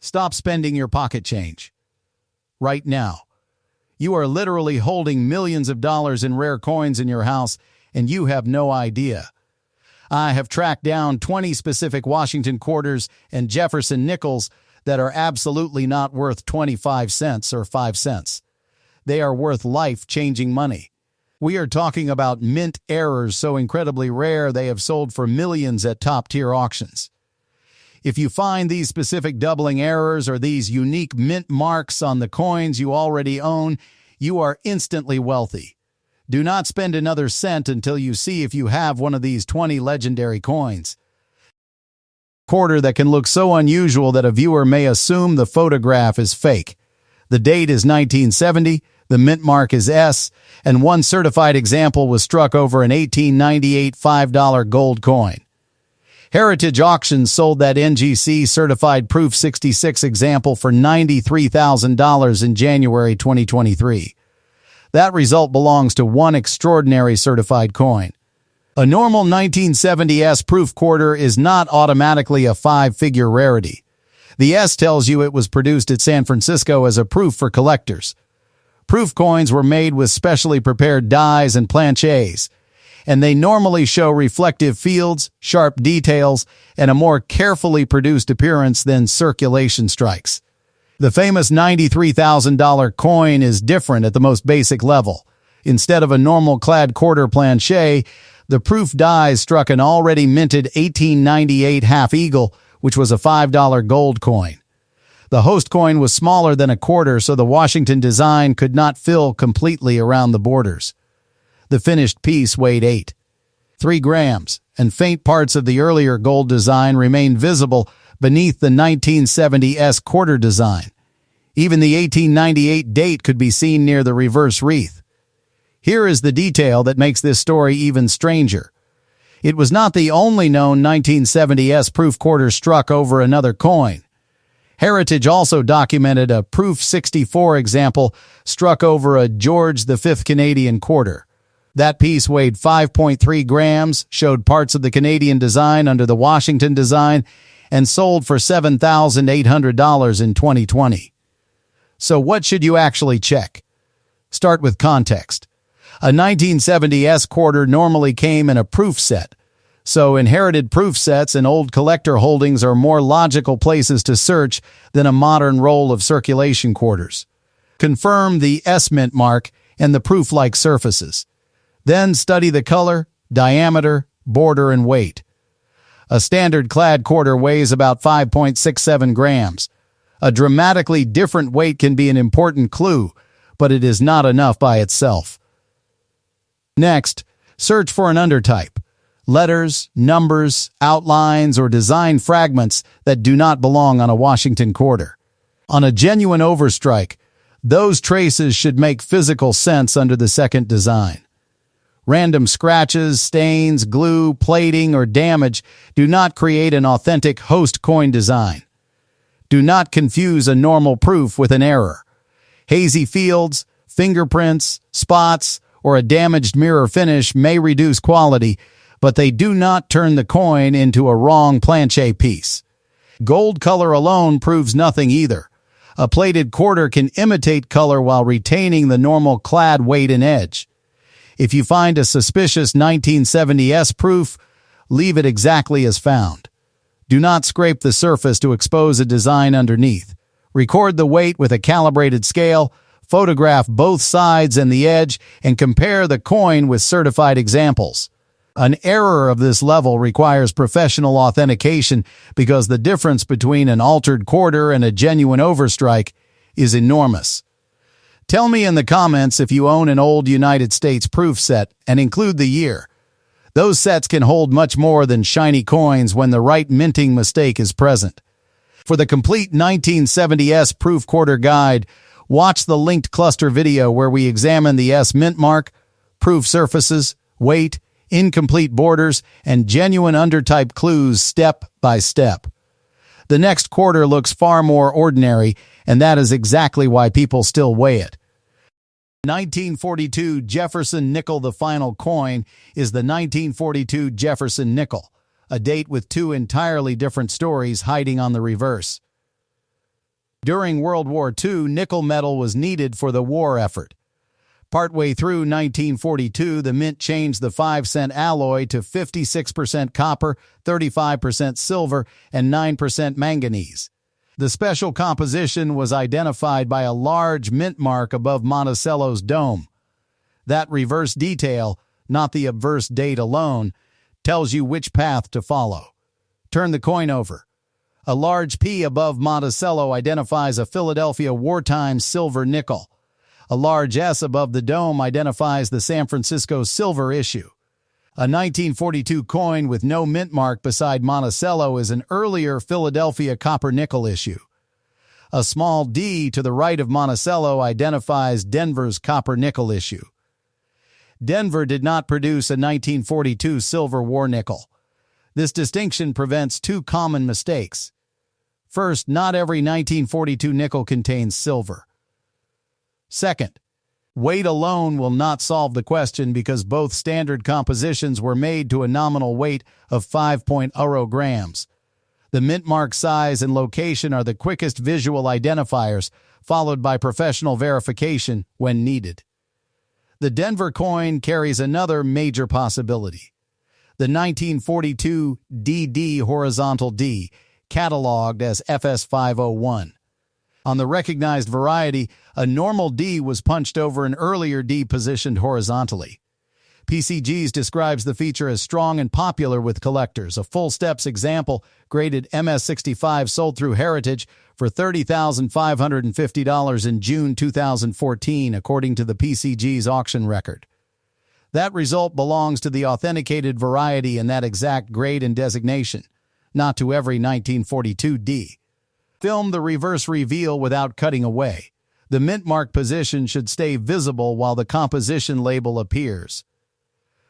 Stop spending your pocket change. Right now. You are literally holding millions of dollars in rare coins in your house, and you have no idea. I have tracked down 20 specific Washington quarters and Jefferson nickels that are absolutely not worth 25 cents or 5 cents. They are worth life-changing money. We are talking about mint errors so incredibly rare they have sold for millions at top-tier auctions. If you find these specific doubling errors or these unique mint marks on the coins you already own, you are instantly wealthy. Do not spend another cent until you see if you have one of these 20 legendary coins. Quarter that can look so unusual that a viewer may assume the photograph is fake. The date is 1970, the mint mark is S, and one certified example was struck over an 1898 $5 gold coin. Heritage Auctions sold that NGC certified Proof 66 example for $93,000 in January 2023. That result belongs to one extraordinary certified coin. A normal 1970 S Proof quarter is not automatically a 5-figure rarity. The S tells you it was produced at San Francisco as a proof for collectors. Proof coins were made with specially prepared dies and planchets, and they normally show reflective fields, sharp details, and a more carefully produced appearance than circulation strikes. The famous $93,000 coin is different at the most basic level. Instead of a normal clad quarter planchet, the proof dies struck an already minted 1898 half eagle, which was a $5 gold coin. The host coin was smaller than a quarter, so the Washington design could not fill completely around the borders. The finished piece weighed 3 grams, and faint parts of the earlier gold design remained visible beneath the 1970 S quarter design. Even the 1898 date could be seen near the reverse wreath. Here is the detail that makes this story even stranger. It was not the only known 1970 S proof quarter struck over another coin. Heritage also documented a Proof 64 example struck over a George V Canadian quarter. That piece weighed 5.3 grams, showed parts of the Canadian design under the Washington design, and sold for $7,800 in 2020. So what should you actually check? Start with context. A 1970 S quarter normally came in a proof set, so inherited proof sets and old collector holdings are more logical places to search than a modern roll of circulation quarters. Confirm the S mint mark and the proof-like surfaces. Then study the color, diameter, border, and weight. A standard clad quarter weighs about 5.67 grams. A dramatically different weight can be an important clue, but it is not enough by itself. Next, search for an undertype. Letters, numbers, outlines, or design fragments that do not belong on a Washington quarter. On a genuine overstrike, those traces should make physical sense under the second design. Random scratches, stains, glue, plating, or damage do not create an authentic host coin design. Do not confuse a normal proof with an error. Hazy fields, fingerprints, spots, or a damaged mirror finish may reduce quality, but they do not turn the coin into a wrong planchet piece. Gold color alone proves nothing either. A plated quarter can imitate color while retaining the normal clad weight and edge. If you find a suspicious 1970 S proof, leave it exactly as found. Do not scrape the surface to expose a design underneath. Record the weight with a calibrated scale, photograph both sides and the edge, and compare the coin with certified examples. An error of this level requires professional authentication because the difference between an altered quarter and a genuine overstrike is enormous. Tell me in the comments if you own an old United States proof set and include the year. Those sets can hold much more than shiny coins when the right minting mistake is present. For the complete 1970 S proof quarter guide, watch the linked cluster video where we examine the S mint mark, proof surfaces, weight, incomplete borders, and genuine undertype clues step by step. The next quarter looks far more ordinary, and that is exactly why people still weigh it. 1942 Jefferson nickel. The final coin is the 1942 Jefferson nickel, a date with two entirely different stories hiding on the reverse. During World War II, nickel metal was needed for the war effort. Partway through 1942, the mint changed the 5-cent alloy to 56% copper, 35% silver, and 9% manganese. The special composition was identified by a large mint mark above Monticello's dome. That reverse detail, not the obverse date alone, tells you which path to follow. Turn the coin over. A large P above Monticello identifies a Philadelphia wartime silver nickel. A large S above the dome identifies the San Francisco silver issue. A 1942 coin with no mint mark beside Monticello is an earlier Philadelphia copper-nickel issue. A small D to the right of Monticello identifies Denver's copper-nickel issue. Denver did not produce a 1942 silver war nickel. This distinction prevents two common mistakes. First, not every 1942 nickel contains silver. Second, weight alone will not solve the question because both standard compositions were made to a nominal weight of 5.0 grams. The mint mark size and location are the quickest visual identifiers, followed by professional verification when needed. The Denver coin carries another major possibility. The 1942 DD horizontal D, cataloged as FS501. On the recognized variety, a normal D was punched over an earlier D positioned horizontally. PCGs describes the feature as strong and popular with collectors. A full steps example, graded MS65, sold through Heritage for $30,550 in June 2014, according to the PCG's auction record. That result belongs to the authenticated variety in that exact grade and designation, not to every 1942 D. Film the reverse reveal without cutting away. The mint mark position should stay visible while the composition label appears.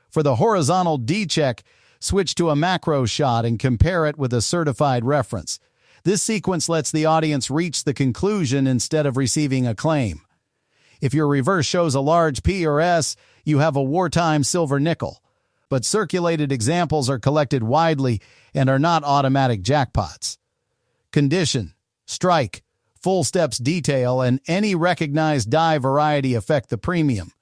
For the horizontal D check, switch to a macro shot and compare it with a certified reference. This sequence lets the audience reach the conclusion instead of receiving a claim. If your reverse shows a large P or S, you have a wartime silver nickel. But circulated examples are collected widely and are not automatic jackpots. Condition, strike, full steps detail, and any recognized die variety affect the premium.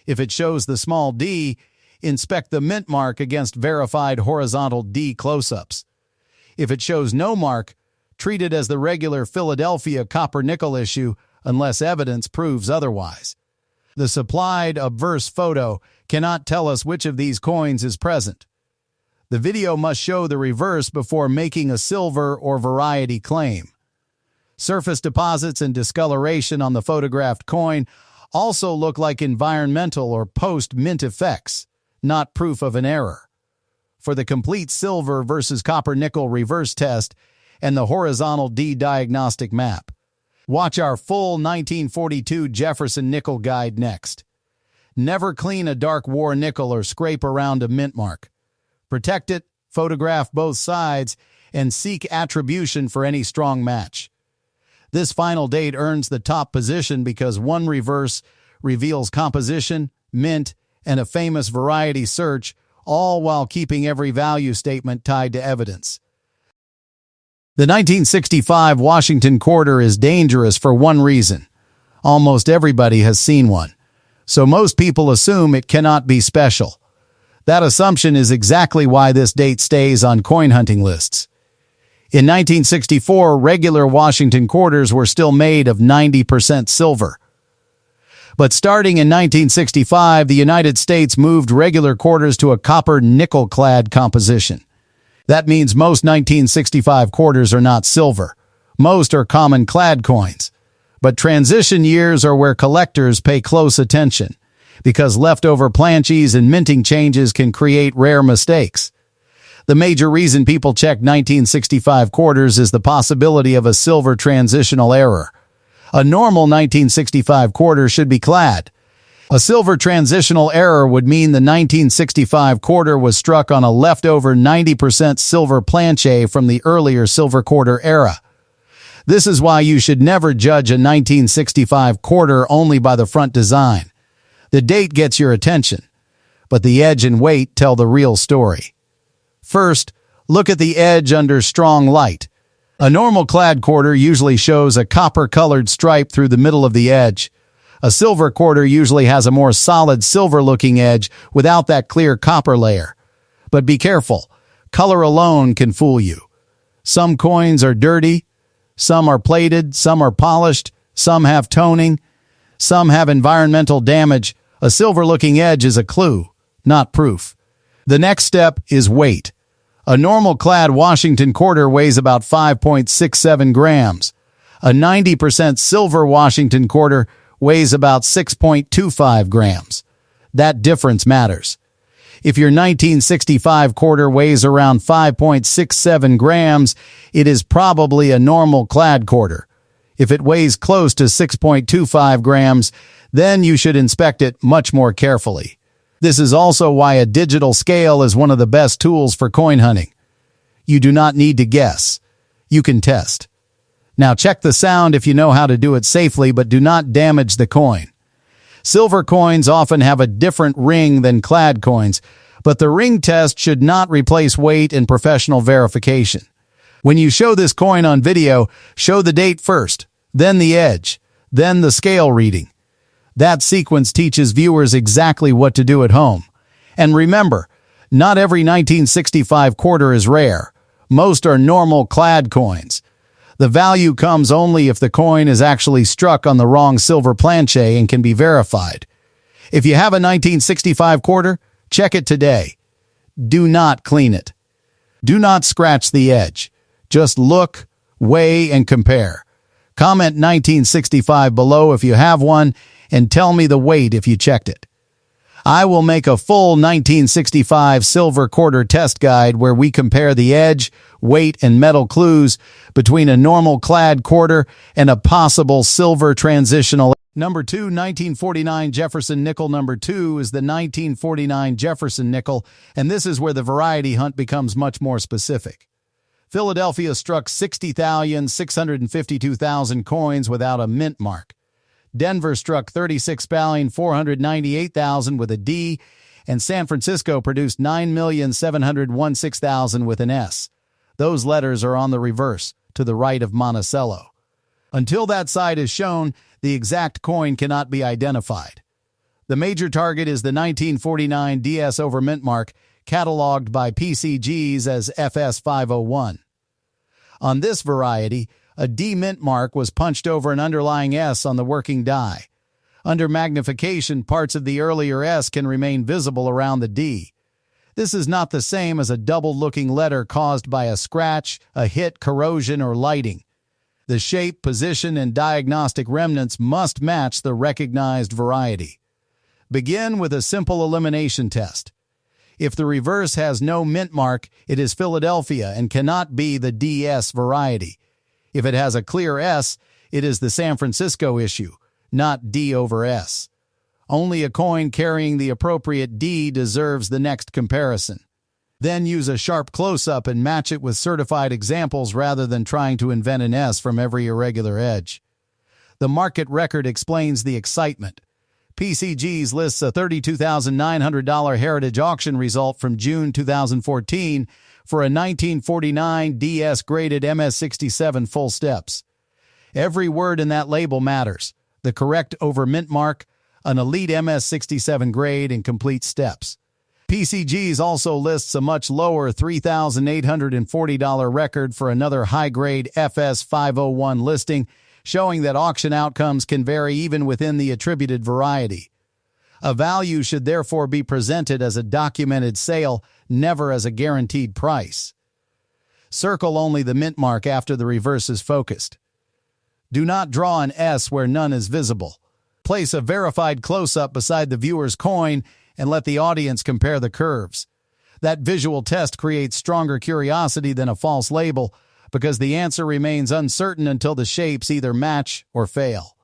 If it shows the small D, inspect the mint mark against verified horizontal D close-ups. If it shows no mark, treat it as the regular Philadelphia copper-nickel issue unless evidence proves otherwise. The supplied obverse photo cannot tell us which of these coins is present. The video must show the reverse before making a silver or variety claim. Surface deposits and discoloration on the photographed coin also look like environmental or post-mint effects, not proof of an error. For the complete silver versus copper-nickel reverse test and the horizontal D diagnostic map, watch our full 1942 Jefferson nickel guide next. Never clean a dark war nickel or scrape around a mint mark. Protect it, photograph both sides, and seek attribution for any strong match. This final date earns the top position because one reverse reveals composition, mint, and a famous variety search, all while keeping every value statement tied to evidence. The 1965 Washington quarter is dangerous for one reason. Almost everybody has seen one, so most people assume it cannot be special. That assumption is exactly why this date stays on coin hunting lists. In 1964, regular Washington quarters were still made of 90% silver. But starting in 1965, the United States moved regular quarters to a copper-nickel-clad composition. That means most 1965 quarters are not silver. Most are common clad coins. But transition years are where collectors pay close attention, because leftover planches and minting changes can create rare mistakes. The major reason people check 1965 quarters is the possibility of a silver transitional error. A normal 1965 quarter should be clad. A silver transitional error would mean the 1965 quarter was struck on a leftover 90% silver planche from the earlier silver quarter era. This is why you should never judge a 1965 quarter only by the front design. The date gets your attention, but the edge and weight tell the real story. First, look at the edge under strong light. A normal clad quarter usually shows a copper-colored stripe through the middle of the edge. A silver quarter usually has a more solid silver-looking edge without that clear copper layer. But be careful. Color alone can fool you. Some coins are dirty, some are plated, some are polished, some have toning, some have environmental damage. A silver-looking edge is a clue, not proof. The next step is weight. A normal clad Washington quarter weighs about 5.67 grams. A 90% silver Washington quarter weighs about 6.25 grams. That difference matters. If your 1965 quarter weighs around 5.67 grams, it is probably a normal clad quarter. If it weighs close to 6.25 grams, then you should inspect it much more carefully. This is also why a digital scale is one of the best tools for coin hunting. You do not need to guess. You can test. Now check the sound if you know how to do it safely, but do not damage the coin. Silver coins often have a different ring than clad coins, but the ring test should not replace weight and professional verification. When you show this coin on video, show the date first, then the edge, then the scale reading. That sequence teaches viewers exactly what to do at home. And remember, not every 1965 quarter is rare. Most are normal clad coins. The value comes only if the coin is actually struck on the wrong silver planche and can be verified. If you have a 1965 quarter, check it today. Do not clean it. Do not scratch the edge. Just look, weigh, and compare. Comment 1965 below if you have one, and tell me the weight if you checked it. I will make a full 1965 silver quarter test guide where we compare the edge, weight, and metal clues between a normal clad quarter and a possible silver transitional. Number 2, 1949 Jefferson nickel. Number 2 is the 1949 Jefferson nickel, and this is where the variety hunt becomes much more specific. Philadelphia struck 60,652,000 coins without a mint mark. Denver struck 36,498,000 with a D, and San Francisco produced 9,716,000 with an S. Those letters are on the reverse, to the right of Monticello. Until that side is shown, the exact coin cannot be identified. The major target is the 1949 DS over mint mark, cataloged by PCGs as FS501. On this variety, a D mint mark was punched over an underlying S on the working die. Under magnification, parts of the earlier S can remain visible around the D. This is not the same as a double-looking letter caused by a scratch, a hit, corrosion, or lighting. The shape, position, and diagnostic remnants must match the recognized variety. Begin with a simple elimination test. If the reverse has no mint mark, it is Philadelphia and cannot be the DS variety. If it has a clear S, it is the San Francisco issue, not D over S. Only a coin carrying the appropriate D deserves the next comparison. Then use a sharp close-up and match it with certified examples rather than trying to invent an S from every irregular edge. The market record explains the excitement. PCGs lists a $32,900 heritage auction result from June 2014 for a 1949 DS graded MS67 full steps. Every word in that label matters. The correct over mint mark, an elite MS67 grade, and complete steps. PCGs also lists a much lower $3,840 record for another high-grade FS501 listing, showing that auction outcomes can vary even within the attributed variety. A value should therefore be presented as a documented sale, never as a guaranteed price. Circle only the mint mark after the reverse is focused. Do not draw an S where none is visible. Place a verified close-up beside the viewer's coin and let the audience compare the curves. That visual test creates stronger curiosity than a false label because the answer remains uncertain until the shapes either match or fail.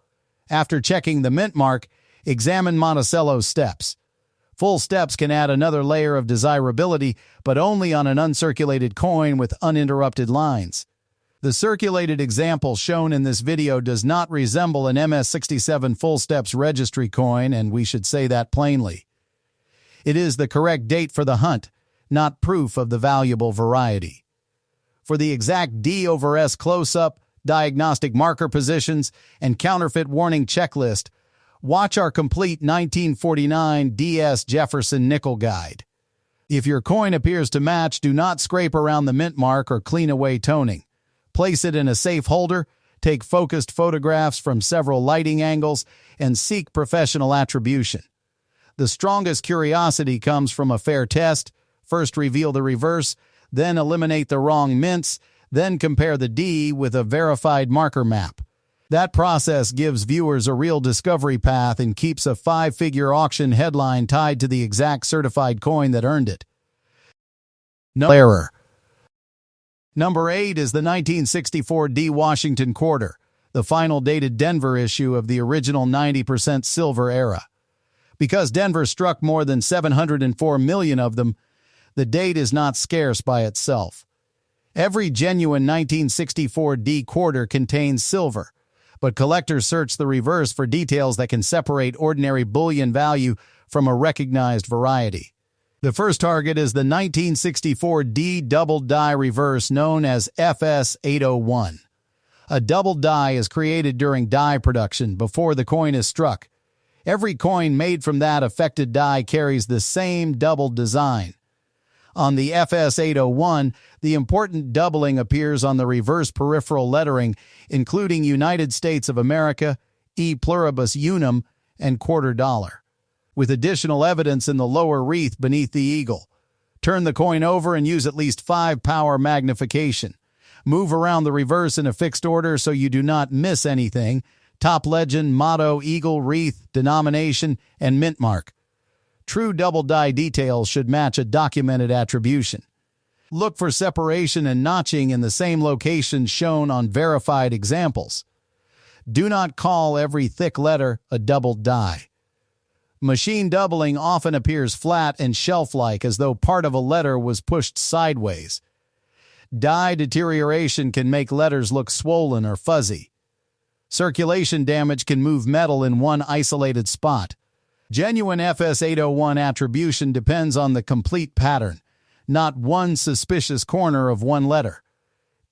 After checking the mint mark, examine Monticello's steps. Full steps can add another layer of desirability, but only on an uncirculated coin with uninterrupted lines. The circulated example shown in this video does not resemble an MS67 full steps registry coin, and we should say that plainly. It is the correct date for the hunt, not proof of the valuable variety. For the exact D over S close-up, diagnostic marker positions, and counterfeit warning checklist, watch our complete 1949 DS Jefferson nickel guide. If your coin appears to match, do not scrape around the mint mark or clean away toning. Place it in a safe holder, take focused photographs from several lighting angles, and seek professional attribution. The strongest curiosity comes from a fair test. First reveal the reverse, then eliminate the wrong mints, then compare the D with a verified marker map. That process gives viewers a real discovery path and keeps a 5-figure auction headline tied to the exact certified coin that earned it. No error. Number 8 is the 1964 D Washington quarter, the final dated Denver issue of the original 90% silver era. Because Denver struck more than 704 million of them, the date is not scarce by itself. Every genuine 1964 D quarter contains silver, but collectors search the reverse for details that can separate ordinary bullion value from a recognized variety. The first target is the 1964 D double die reverse known as FS 801. A double die is created during die production before the coin is struck. Every coin made from that affected die carries the same double design. On the FS 801, the important doubling appears on the reverse peripheral lettering, including United States of America, E pluribus unum, and quarter dollar, with additional evidence in the lower wreath beneath the eagle. Turn the coin over and use at least 5 power magnification. Move around the reverse in a fixed order so you do not miss anything. Top legend, motto, eagle, wreath, denomination, and mint mark. True double die details should match a documented attribution. Look for separation and notching in the same locations shown on verified examples. Do not call every thick letter a double die. Machine doubling often appears flat and shelf-like as though part of a letter was pushed sideways. Die deterioration can make letters look swollen or fuzzy. Circulation damage can move metal in one isolated spot. Genuine FS 801 attribution depends on the complete pattern, not one suspicious corner of one letter.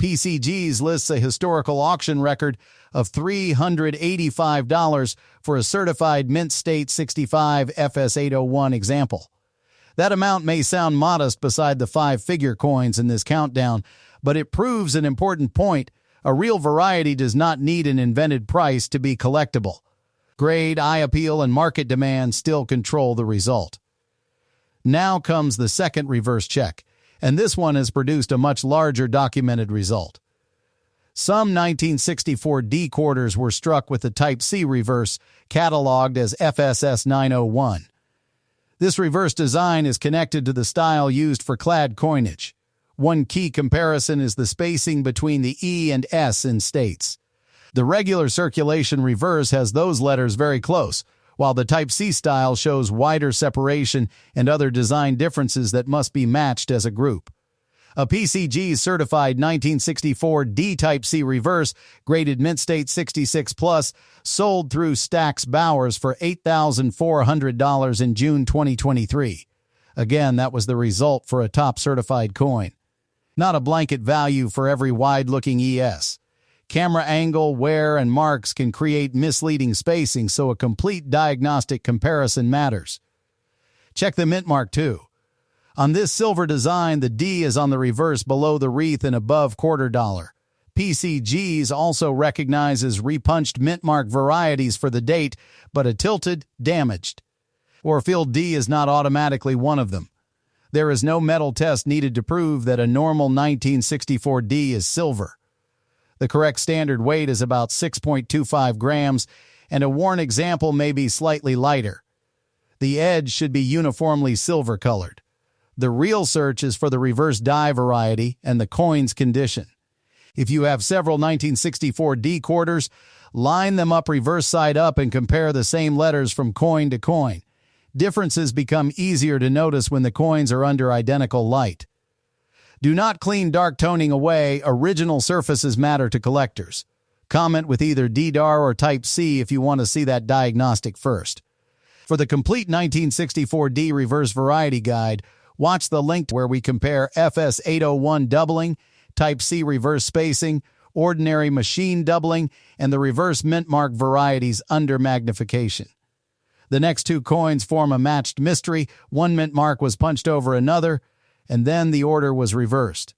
PCGs lists a historical auction record of $385 for a certified Mint State 65 FS 801 example. That amount may sound modest beside the 5-figure coins in this countdown, but it proves an important point. A real variety does not need an invented price to be collectible. Grade, eye appeal, and market demand still control the result. Now comes the second reverse check, and this one has produced a much larger documented result. Some 1964 D quarters were struck with the Type C reverse, cataloged as FSS 901. This reverse design is connected to the style used for clad coinage. One key comparison is the spacing between the E and S in states. The regular circulation reverse has those letters very close, while the Type C style shows wider separation and other design differences that must be matched as a group. A PCG certified 1964 D Type C reverse, graded Mint State 66+, sold through Stax Bowers for $8,400 in June 2023. Again, that was the result for a top certified coin. Not a blanket value for every wide-looking ES. Camera angle, wear, and marks can create misleading spacing, so a complete diagnostic comparison matters. Check the mint mark too. On this silver design, the D is on the reverse below the wreath and above quarter dollar. PCGs also recognizes repunched mint mark varieties for the date, but a tilted, damaged. Orfield D is not automatically one of them. There is no metal test needed to prove that a normal 1964 D is silver. The correct standard weight is about 6.25 grams, and a worn example may be slightly lighter. The edge should be uniformly silver-colored. The real search is for the reverse die variety and the coin's condition. If you have several 1964 D quarters, line them up reverse side up and compare the same letters from coin to coin. Differences become easier to notice when the coins are under identical light. Do not clean dark toning away. Original surfaces matter to collectors. Comment with either DDAR or Type C if you want to see that diagnostic first. For the complete 1964 D reverse variety guide, watch the link where we compare FS 801 doubling, Type C reverse spacing, ordinary machine doubling, and the reverse mint mark varieties under magnification. The next two coins form a matched mystery. One mint mark was punched over another, and then the order was reversed.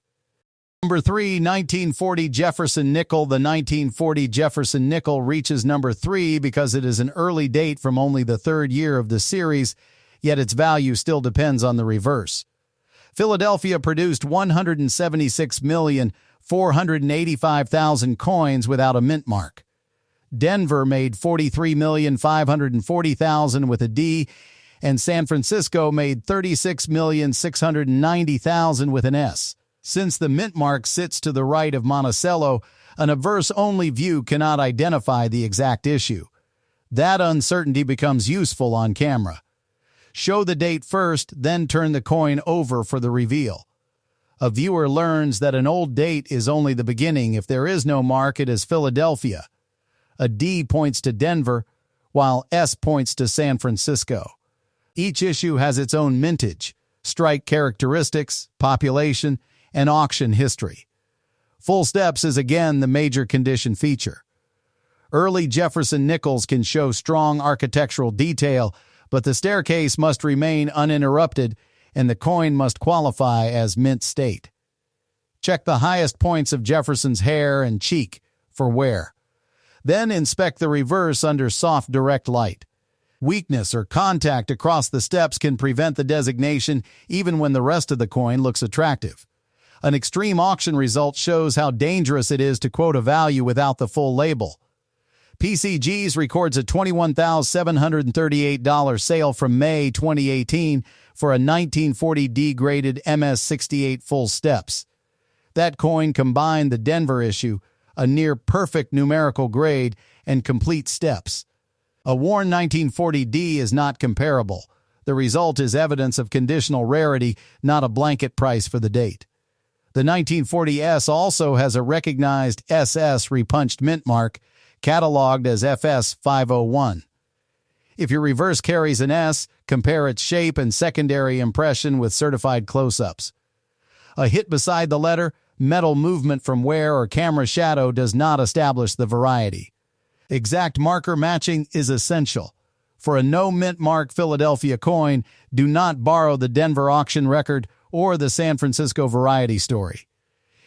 Number 3, 1940 Jefferson nickel. The 1940 Jefferson nickel reaches number 3 because it is an early date from only the third year of the series, yet its value still depends on the reverse. Philadelphia produced 176,485,000 coins without a mint mark. Denver made 43,540,000 with a D, and San Francisco made 36,690,000 with an S. Since the mint mark sits to the right of Monticello, an obverse-only view cannot identify the exact issue. That uncertainty becomes useful on camera. Show the date first, then turn the coin over for the reveal. A viewer learns that an old date is only the beginning. If there is no mark, it is Philadelphia. A D points to Denver, while S points to San Francisco. Each issue has its own mintage, strike characteristics, population, and auction history. Full steps is again the major condition feature. Early Jefferson nickels can show strong architectural detail, but the staircase must remain uninterrupted and the coin must qualify as mint state. Check the highest points of Jefferson's hair and cheek for wear. Then inspect the reverse under soft direct light. Weakness or contact across the steps can prevent the designation even when the rest of the coin looks attractive. An extreme auction result shows how dangerous it is to quote a value without the full label. PCGs records a $21,738 sale from May 2018 for a 1940 D-graded MS-68 full steps. That coin combined the Denver issue, a near-perfect numerical grade, and complete steps. A worn 1940 D is not comparable. The result is evidence of conditional rarity, not a blanket price for the date. The 1940 S also has a recognized SS repunched mint mark, cataloged as FS 501. If your reverse carries an S, compare its shape and secondary impression with certified close-ups. A hit beside the letter, metal movement from wear, or camera shadow does not establish the variety. Exact marker matching is essential. For a no-mint mark Philadelphia coin, do not borrow the Denver auction record or the San Francisco variety story.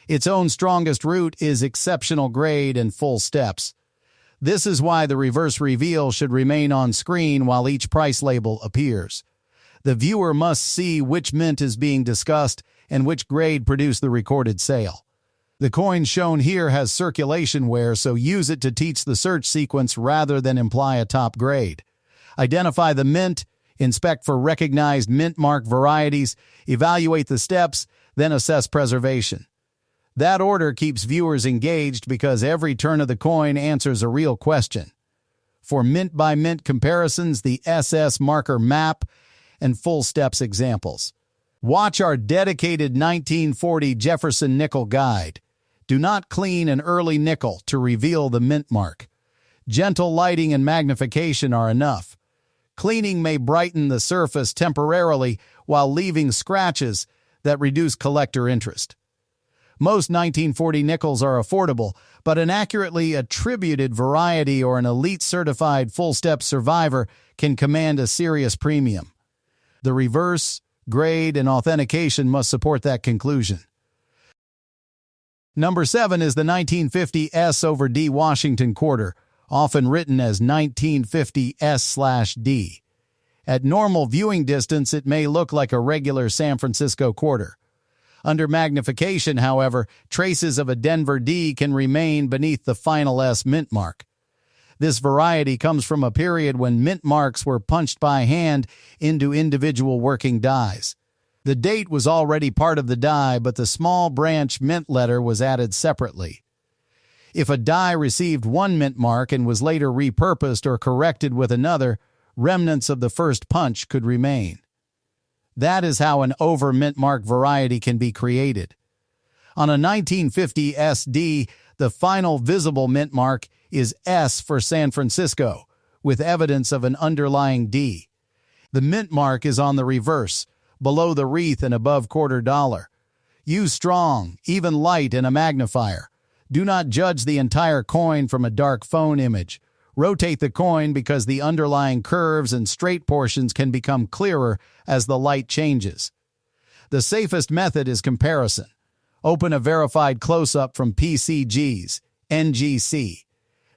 Its own strongest root is exceptional grade and full steps. This is why the reverse reveal should remain on screen while each price label appears. The viewer must see which mint is being discussed and which grade produced the recorded sale. The coin shown here has circulation wear, so use it to teach the search sequence rather than imply a top grade. Identify the mint, inspect for recognized mint mark varieties, evaluate the steps, then assess preservation. That order keeps viewers engaged because every turn of the coin answers a real question. For mint-by-mint comparisons, the SS marker map, and full steps examples. Watch our dedicated 1940 Jefferson nickel guide. Do not clean an early nickel to reveal the mint mark. Gentle lighting and magnification are enough. Cleaning may brighten the surface temporarily while leaving scratches that reduce collector interest. Most 1940 nickels are affordable, but an accurately attributed variety or an elite certified full-step survivor can command a serious premium. The reverse, grade, and authentication must support that conclusion. Number 7 is the 1950 S/D Washington quarter, often written as 1950 S/D. At normal viewing distance, it may look like a regular San Francisco quarter. Under magnification, however, traces of a Denver D can remain beneath the final S mint mark. This variety comes from a period when mint marks were punched by hand into individual working dies. The date was already part of the die, but the small branch mint letter was added separately. If a die received one mint mark and was later repurposed or corrected with another, remnants of the first punch could remain. That is how an over-mint mark variety can be created. On a 1950 SD, the final visible mint mark is S for San Francisco, with evidence of an underlying D. The mint mark is on the reverse, below the wreath and above $quarter. Use strong, even light, and a magnifier. Do not judge the entire coin from a dark phone image. Rotate the coin because the underlying curves and straight portions can become clearer as the light changes. The safest method is comparison. Open a verified close-up from PCGs, NGC,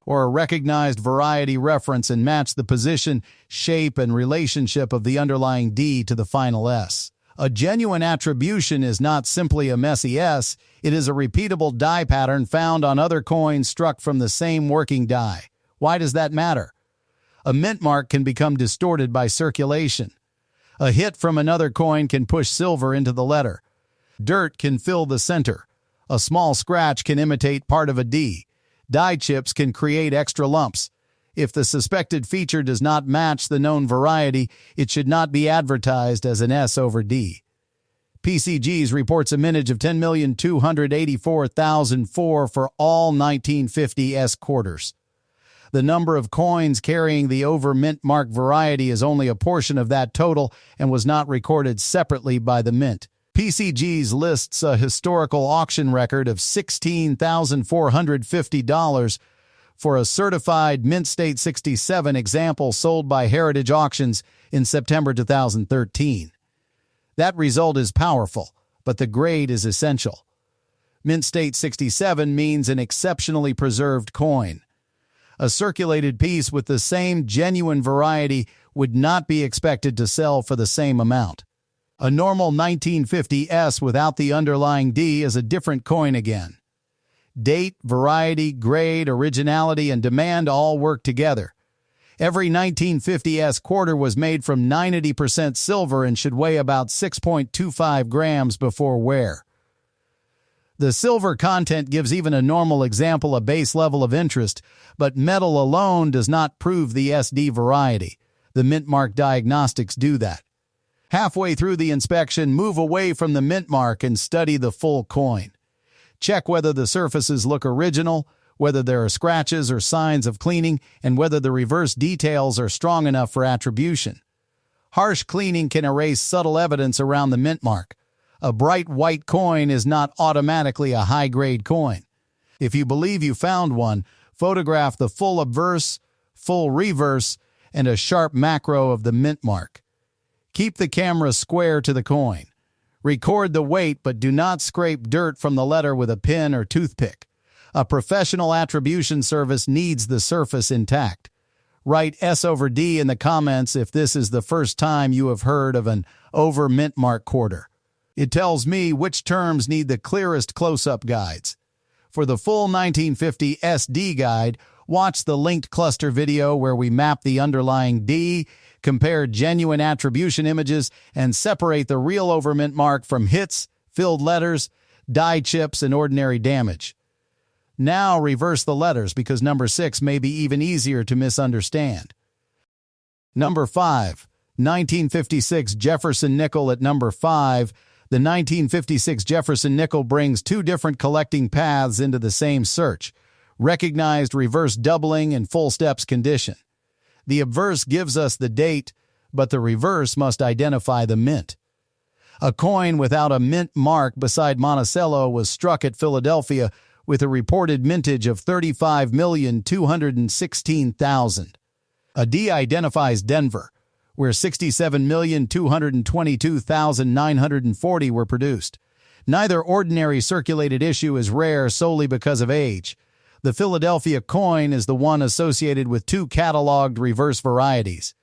or a recognized variety reference and match the position, shape, and relationship of the underlying D to the final S. A genuine attribution is not simply a messy S, it is a repeatable die pattern found on other coins struck from the same working die. Why does that matter? A mint mark can become distorted by circulation. A hit from another coin can push silver into the letter. Dirt can fill the center. A small scratch can imitate part of a D. Die chips can create extra lumps. If the suspected feature does not match the known variety, it should not be advertised as an S over D. PCGs reports a mintage of 10,284,004 for all 1950 S quarters. The number of coins carrying the over mint mark variety is only a portion of that total and was not recorded separately by the mint. PCGs lists a historical auction record of $16,450 for a certified Mint State 67 example sold by Heritage Auctions in September 2013. That result is powerful, but the grade is essential. Mint State 67 means an exceptionally preserved coin. A circulated piece with the same genuine variety would not be expected to sell for the same amount. A normal 1950 S without the underlying D is a different coin again. Date, variety, grade, originality, and demand all work together. Every 1950 S quarter was made from 90% silver and should weigh about 6.25 grams before wear. The silver content gives even a normal example a base level of interest, but metal alone does not prove the SD variety. The mint mark diagnostics do that. Halfway through the inspection, move away from the mint mark and study the full coin. Check whether the surfaces look original, whether there are scratches or signs of cleaning, and whether the reverse details are strong enough for attribution. Harsh cleaning can erase subtle evidence around the mint mark. A bright white coin is not automatically a high-grade coin. If you believe you found one, photograph the full obverse, full reverse, and a sharp macro of the mint mark. Keep the camera square to the coin. Record the weight, but do not scrape dirt from the letter with a pin or toothpick. A professional attribution service needs the surface intact. Write S over D in the comments if this is the first time you have heard of an over mint mark quarter. It tells me which terms need the clearest close-up guides. For the full 1950 SD guide, watch the linked cluster video where we map the underlying D, compare genuine attribution images, and separate the real over mint mark from hits, filled letters, die chips, and ordinary damage. Now reverse the letters because number 6 may be even easier to misunderstand. Number 5. 1956 Jefferson nickel at number 5. The 1956 Jefferson nickel brings two different collecting paths into the same search, recognized reverse doubling and full steps condition. The obverse gives us the date, but the reverse must identify the mint. A coin without a mint mark beside Monticello was struck at Philadelphia with a reported mintage of 35,216,000. A D identifies Denver, where 67,222,940 were produced. Neither ordinary circulated issue is rare solely because of age. The Philadelphia coin is the one associated with two cataloged reverse varieties.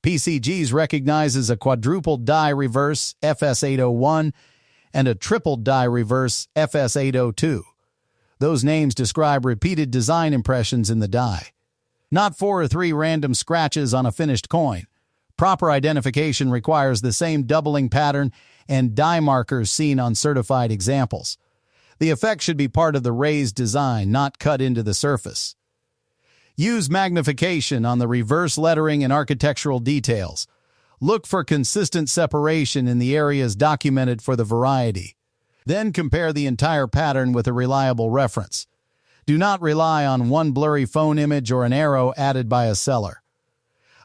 PCGs recognizes a quadruple die reverse, FS801, and a triple die reverse, FS802. Those names describe repeated design impressions in the die. Not 4 or 3 random scratches on a finished coin. Proper identification requires the same doubling pattern and die markers seen on certified examples. The effect should be part of the raised design, not cut into the surface. Use magnification on the reverse lettering and architectural details. Look for consistent separation in the areas documented for the variety. Then compare the entire pattern with a reliable reference. Do not rely on one blurry phone image or an arrow added by a seller.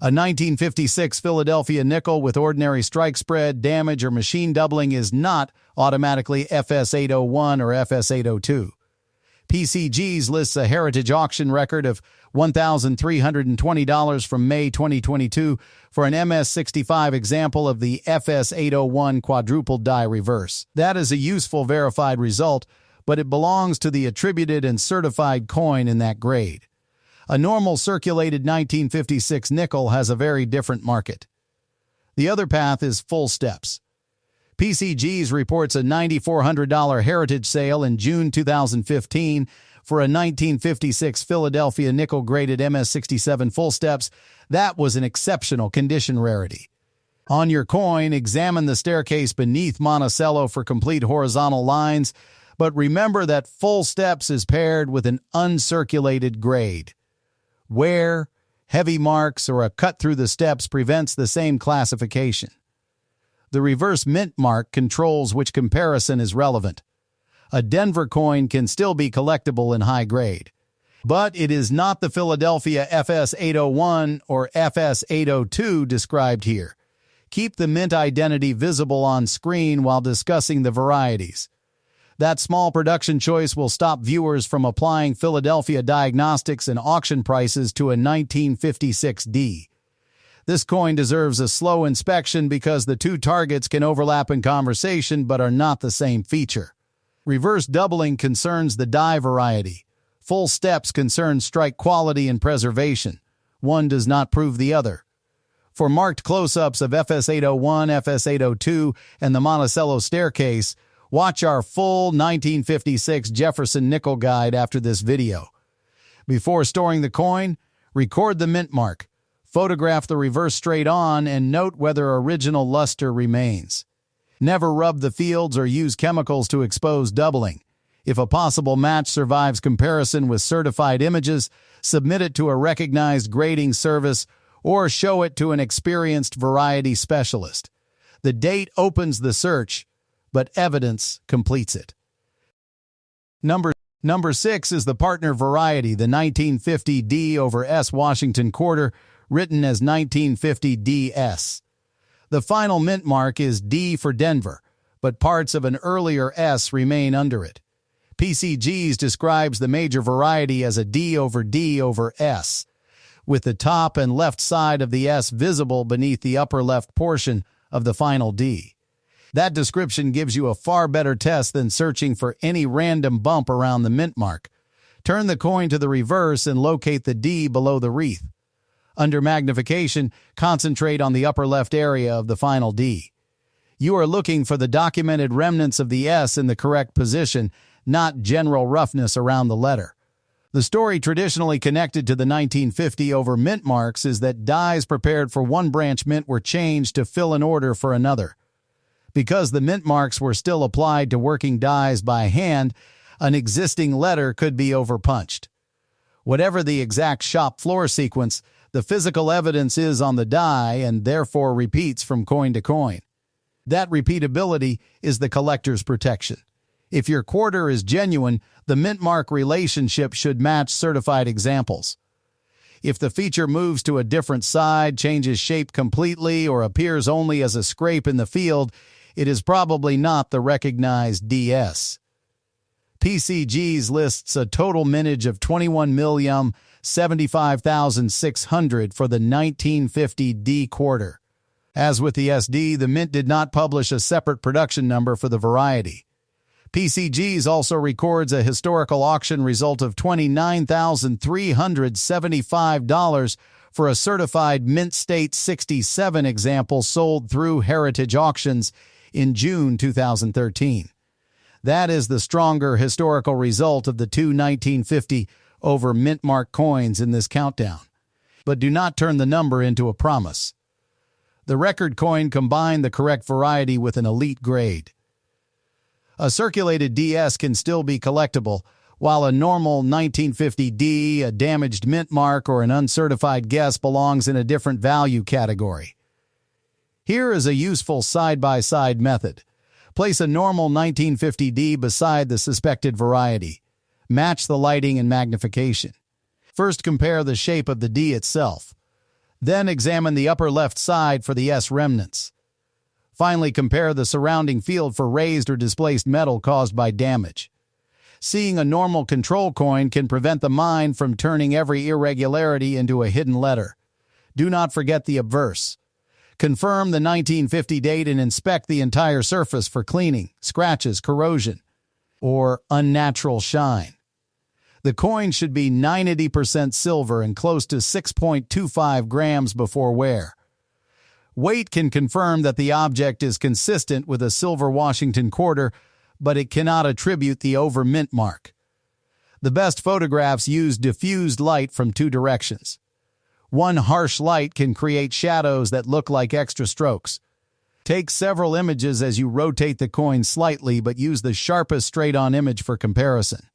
A 1956 Philadelphia nickel with ordinary strike spread, damage, or machine doubling is not automatically FS801 or FS802. PCGs lists a heritage auction record of $1,320 from May 2022 for an MS65 example of the FS801 quadruple die reverse. That is a useful verified result, but it belongs to the attributed and certified coin in that grade. A normal circulated 1956 nickel has a very different market. The other path is full steps. PCGs reports a $9,400 heritage sale in June 2015 for a 1956 Philadelphia nickel-graded MS67 full steps. That was an exceptional condition rarity. On your coin, examine the staircase beneath Monticello for complete horizontal lines, but remember that full steps is paired with an uncirculated grade. Wear, heavy marks, or a cut through the steps prevents the same classification. The reverse mint mark controls which comparison is relevant. A Denver coin can still be collectible in high grade, but it is not the Philadelphia FS801 or FS802 described here. Keep the mint identity visible on screen while discussing the varieties. That small production choice will stop viewers from applying Philadelphia diagnostics and auction prices to a 1956D. This coin deserves a slow inspection because the two targets can overlap in conversation but are not the same feature. Reverse doubling concerns the die variety. Full steps concern strike quality and preservation. One does not prove the other. For marked close-ups of FS801, FS802, and the Monticello staircase, watch our full 1956 Jefferson nickel guide after this video. Before storing the coin, record the mint mark. Photograph the reverse straight on and note whether original luster remains. Never rub the fields or use chemicals to expose doubling. If a possible match survives comparison with certified images, submit it to a recognized grading service or show it to an experienced variety specialist. The date opens the search, but evidence completes it. Number 6 is the partner variety, the 1950D over S Washington quarter, written as 1950DS. The final mint mark is D for Denver, but parts of an earlier S remain under it. PCGs describes the major variety as a D over S, with the top and left side of the S visible beneath the upper left portion of the final D. That description gives you a far better test than searching for any random bump around the mint mark. Turn the coin to the reverse and locate the D below the wreath. Under magnification, concentrate on the upper left area of the final D. You are looking for the documented remnants of the S in the correct position, not general roughness around the letter. The story traditionally connected to the 1950 over mint marks is that dies prepared for one branch mint were changed to fill an order for another. Because the mint marks were still applied to working dies by hand, an existing letter could be overpunched. Whatever the exact shop floor sequence, the physical evidence is on the die and therefore repeats from coin to coin. That repeatability is the collector's protection. If your quarter is genuine, the mint mark relationship should match certified examples. If the feature moves to a different side, changes shape completely, or appears only as a scrape in the field, it is probably not the recognized DS. PCGs lists a total mintage of 21,075,600 for the 1950 D quarter. As with the SD, the mint did not publish a separate production number for the variety. PCGs also records a historical auction result of $29,375 for a certified Mint State 67 example sold through Heritage Auctions in June 2013. That is the stronger historical result of the two 1950 over mint mark coins in this countdown. But do not turn the number into a promise. The record coin combined the correct variety with an elite grade. A circulated DS can still be collectible, while a normal 1950D, a damaged mint mark, or an uncertified guess belongs in a different value category. Here is a useful side-by-side method. Place a normal 1950D beside the suspected variety. Match the lighting and magnification. First compare the shape of the D itself. Then examine the upper left side for the S remnants. Finally, compare the surrounding field for raised or displaced metal caused by damage. Seeing a normal control coin can prevent the mind from turning every irregularity into a hidden letter. Do not forget the obverse. Confirm the 1950 date and inspect the entire surface for cleaning, scratches, corrosion, or unnatural shine. The coin should be 90% silver and close to 6.25 grams before wear. Weight can confirm that the object is consistent with a silver Washington quarter, but it cannot attribute the over mint mark. The best photographs use diffused light from two directions. One harsh light can create shadows that look like extra strokes. Take several images as you rotate the coin slightly, but use the sharpest straight-on image for comparison.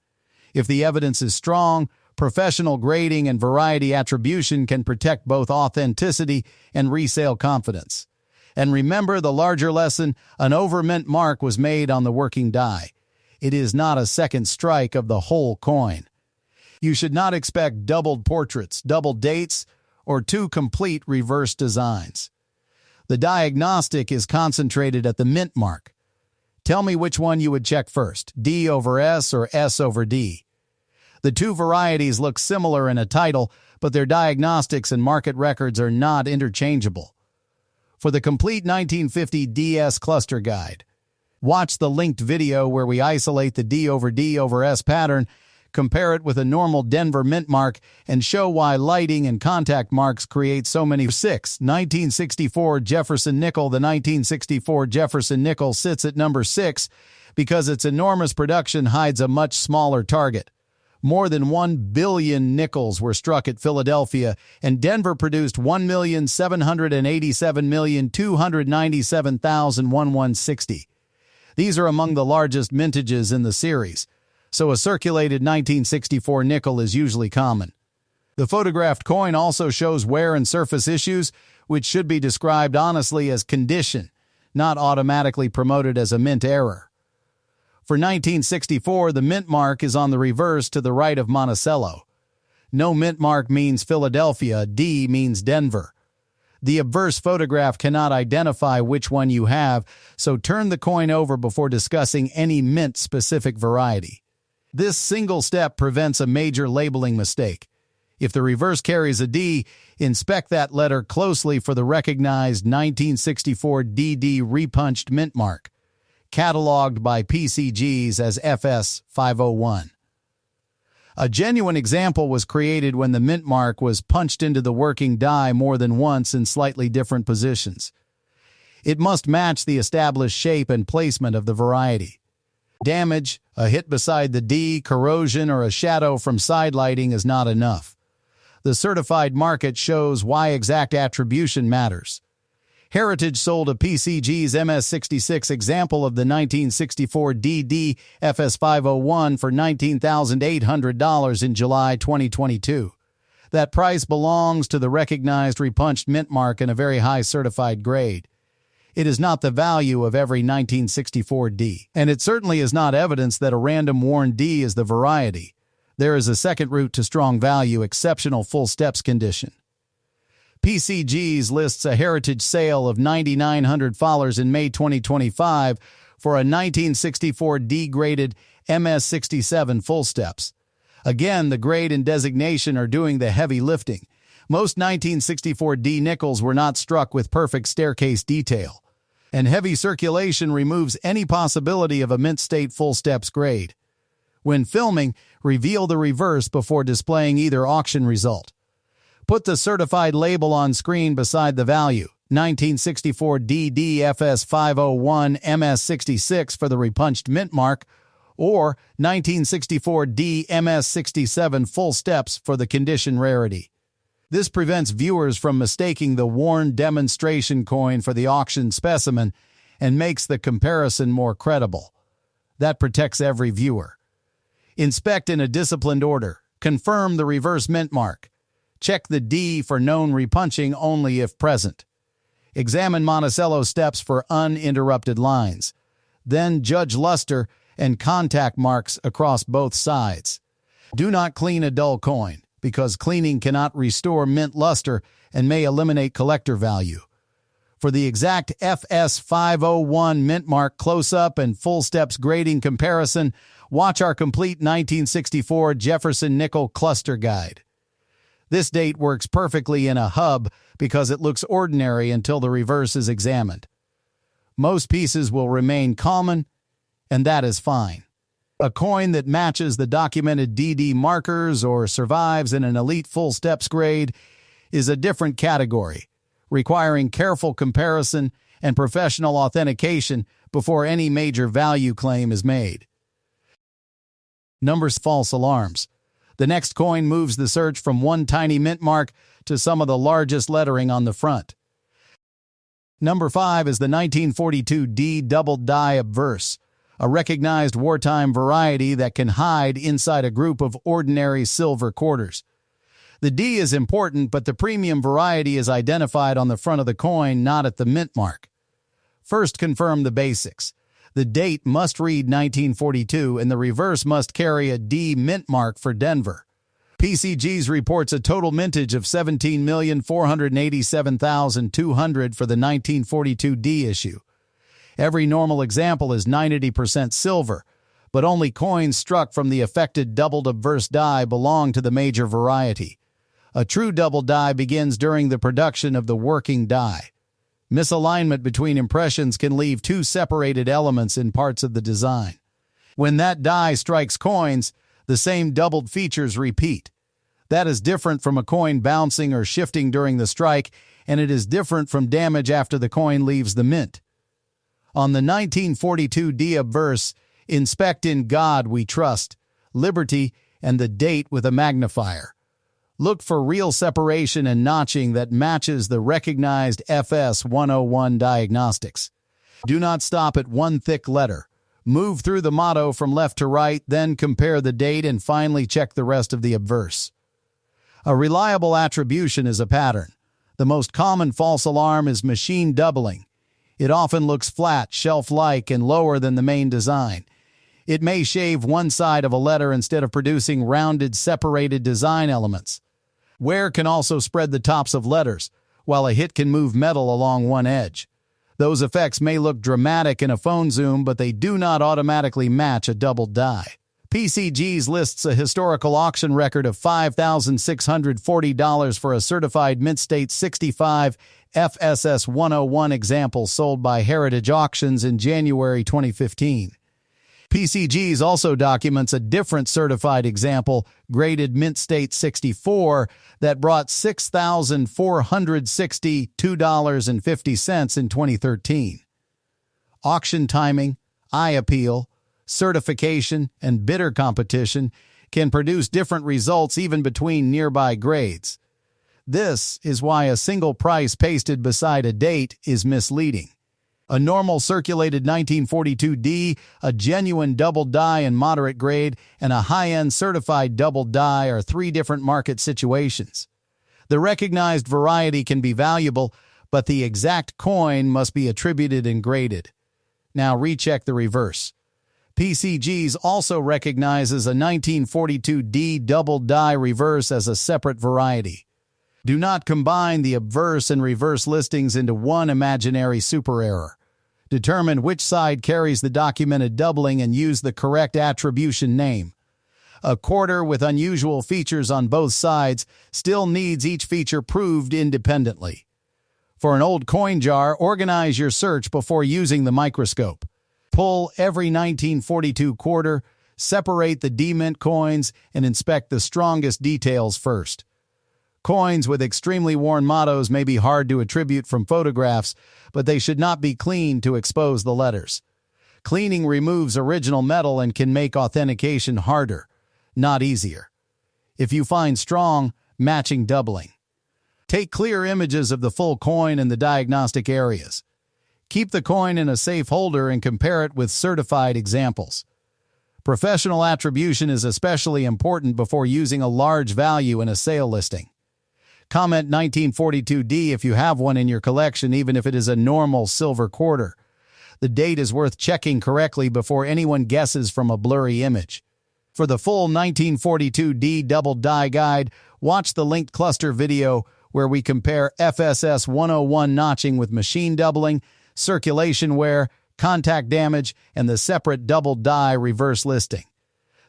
If the evidence is strong, professional grading and variety attribution can protect both authenticity and resale confidence. And remember the larger lesson, an over-mint mark was made on the working die. It is not a second strike of the whole coin. You should not expect doubled portraits, double dates, or two complete reverse designs. The diagnostic is concentrated at the mint mark. Tell me which one you would check first, D over S or S over D. The two varieties look similar in a title, but their diagnostics and market records are not interchangeable. For the complete 1950 DS cluster guide, watch the linked video where we isolate the D over S pattern, compare it with a normal Denver mint mark, and show why lighting and contact marks create so many. 6. 1964 Jefferson nickel. The 1964 Jefferson nickel sits at number 6 because its enormous production hides a much smaller target. More than 1 billion nickels were struck at Philadelphia, and Denver produced 1,787,297,160. These are among the largest mintages in the series, so a circulated 1964 nickel is usually common. The photographed coin also shows wear and surface issues, which should be described honestly as condition, not automatically promoted as a mint error. For 1964, the mint mark is on the reverse to the right of Monticello. No mint mark means Philadelphia, D means Denver. The obverse photograph cannot identify which one you have, so turn the coin over before discussing any mint-specific variety. This single step prevents a major labeling mistake. If the reverse carries a D, inspect that letter closely for the recognized 1964 DD repunched mint mark, cataloged by PCGs as FS501. A genuine example was created when the mint mark was punched into the working die more than once in slightly different positions. It must match the established shape and placement of the variety. Damage, a hit beside the D, corrosion, or a shadow from side lighting is not enough. The certified market shows why exact attribution matters. Heritage sold a PCG's MS66 example of the 1964 DD FS501 for $19,800 in July 2022. That price belongs to the recognized repunched mint mark in a very high certified grade. It is not the value of every 1964 D, and it certainly is not evidence that a random worn D is the variety. There is a second route to strong value, exceptional full steps condition. PCGs lists a heritage sale of $9,900 in May 2025 for a 1964 D-graded MS67 full steps. Again, the grade and designation are doing the heavy lifting. Most 1964 D nickels were not struck with perfect staircase detail, and heavy circulation removes any possibility of a mint state full steps grade. When filming, reveal the reverse before displaying either auction result. Put the certified label on screen beside the value, 1964 DDFS501 MS66 for the repunched mint mark, or 1964 D MS67 full steps for the condition rarity. This prevents viewers from mistaking the worn demonstration coin for the auction specimen and makes the comparison more credible. That protects every viewer. Inspect in a disciplined order. Confirm the reverse mint mark. Check the D for known repunching only if present. Examine Monticello steps for uninterrupted lines. Then judge luster and contact marks across both sides. Do not clean a dull coin. because cleaning cannot restore mint luster and may eliminate collector value. For the exact FS501 mint mark close-up and full steps grading comparison, watch our complete 1964 Jefferson nickel cluster guide. This date works perfectly in a hub because it looks ordinary until the reverse is examined. Most pieces will remain common, and that is fine. A coin that matches the documented DD markers or survives in an elite full steps grade is a different category, requiring careful comparison and professional authentication before any major value claim is made. Numbers false alarms. The next coin moves the search from one tiny mint mark to some of the largest lettering on the front. Number 5 is the 1942 D double die obverse, a recognized wartime variety that can hide inside a group of ordinary silver quarters. The D is important, but the premium variety is identified on the front of the coin, not at the mint mark. First, confirm the basics. The date must read 1942, and the reverse must carry a D mint mark for Denver. PCG's reports a total mintage of 17,487,200 for the 1942 D issue. Every normal example is 90% silver, but only coins struck from the affected doubled obverse die belong to the major variety. A true double die begins during the production of the working die. Misalignment between impressions can leave two separated elements in parts of the design. When that die strikes coins, the same doubled features repeat. That is different from a coin bouncing or shifting during the strike, and it is different from damage after the coin leaves the mint. On the 1942 D obverse, inspect "In God We Trust," "Liberty," and the date with a magnifier. Look for real separation and notching that matches the recognized FS101 diagnostics. Do not stop at one thick letter. Move through the motto from left to right, then compare the date and finally check the rest of the obverse. A reliable attribution is a pattern. The most common false alarm is machine doubling. It often looks flat, shelf-like, and lower than the main design. It may shave one side of a letter instead of producing rounded, separated design elements. Wear can also spread the tops of letters, while a hit can move metal along one edge. Those effects may look dramatic in a phone zoom, but they do not automatically match a doubled die. PCG's lists a historical auction record of $5,640 for a certified Mint State 65 FSS 101 example sold by Heritage Auctions in January 2015. PCG's also documents a different certified example, graded Mint State 64, that brought $6,462.50 in 2013. Auction timing, eye appeal, certification, and bidder competition can produce different results even between nearby grades. This is why a single price pasted beside a date is misleading. A normal circulated 1942 D, a genuine double die in moderate grade, and a high-end certified double die are three different market situations. The recognized variety can be valuable, but the exact coin must be attributed and graded. Now recheck the reverse. PCG's also recognizes a 1942 D double die reverse as a separate variety. Do not combine the obverse and reverse listings into one imaginary super error. Determine which side carries the documented doubling and use the correct attribution name. A quarter with unusual features on both sides still needs each feature proved independently. For an old coin jar, organize your search before using the microscope. Pull every 1942 quarter, separate the D-mint coins, and inspect the strongest details first. Coins with extremely worn mottos may be hard to attribute from photographs, but they should not be cleaned to expose the letters. Cleaning removes original metal and can make authentication harder, not easier. If you find strong, matching doubling. Take clear images of the full coin in the diagnostic areas. Keep the coin in a safe holder and compare it with certified examples. Professional attribution is especially important before using a large value in a sale listing. Comment 1942D if you have one in your collection, even if it is a normal silver quarter. The date is worth checking correctly before anyone guesses from a blurry image. For the full 1942D double die guide, watch the linked cluster video where we compare FSS 101 notching with machine doubling, circulation wear, contact damage, and the separate double die reverse listing.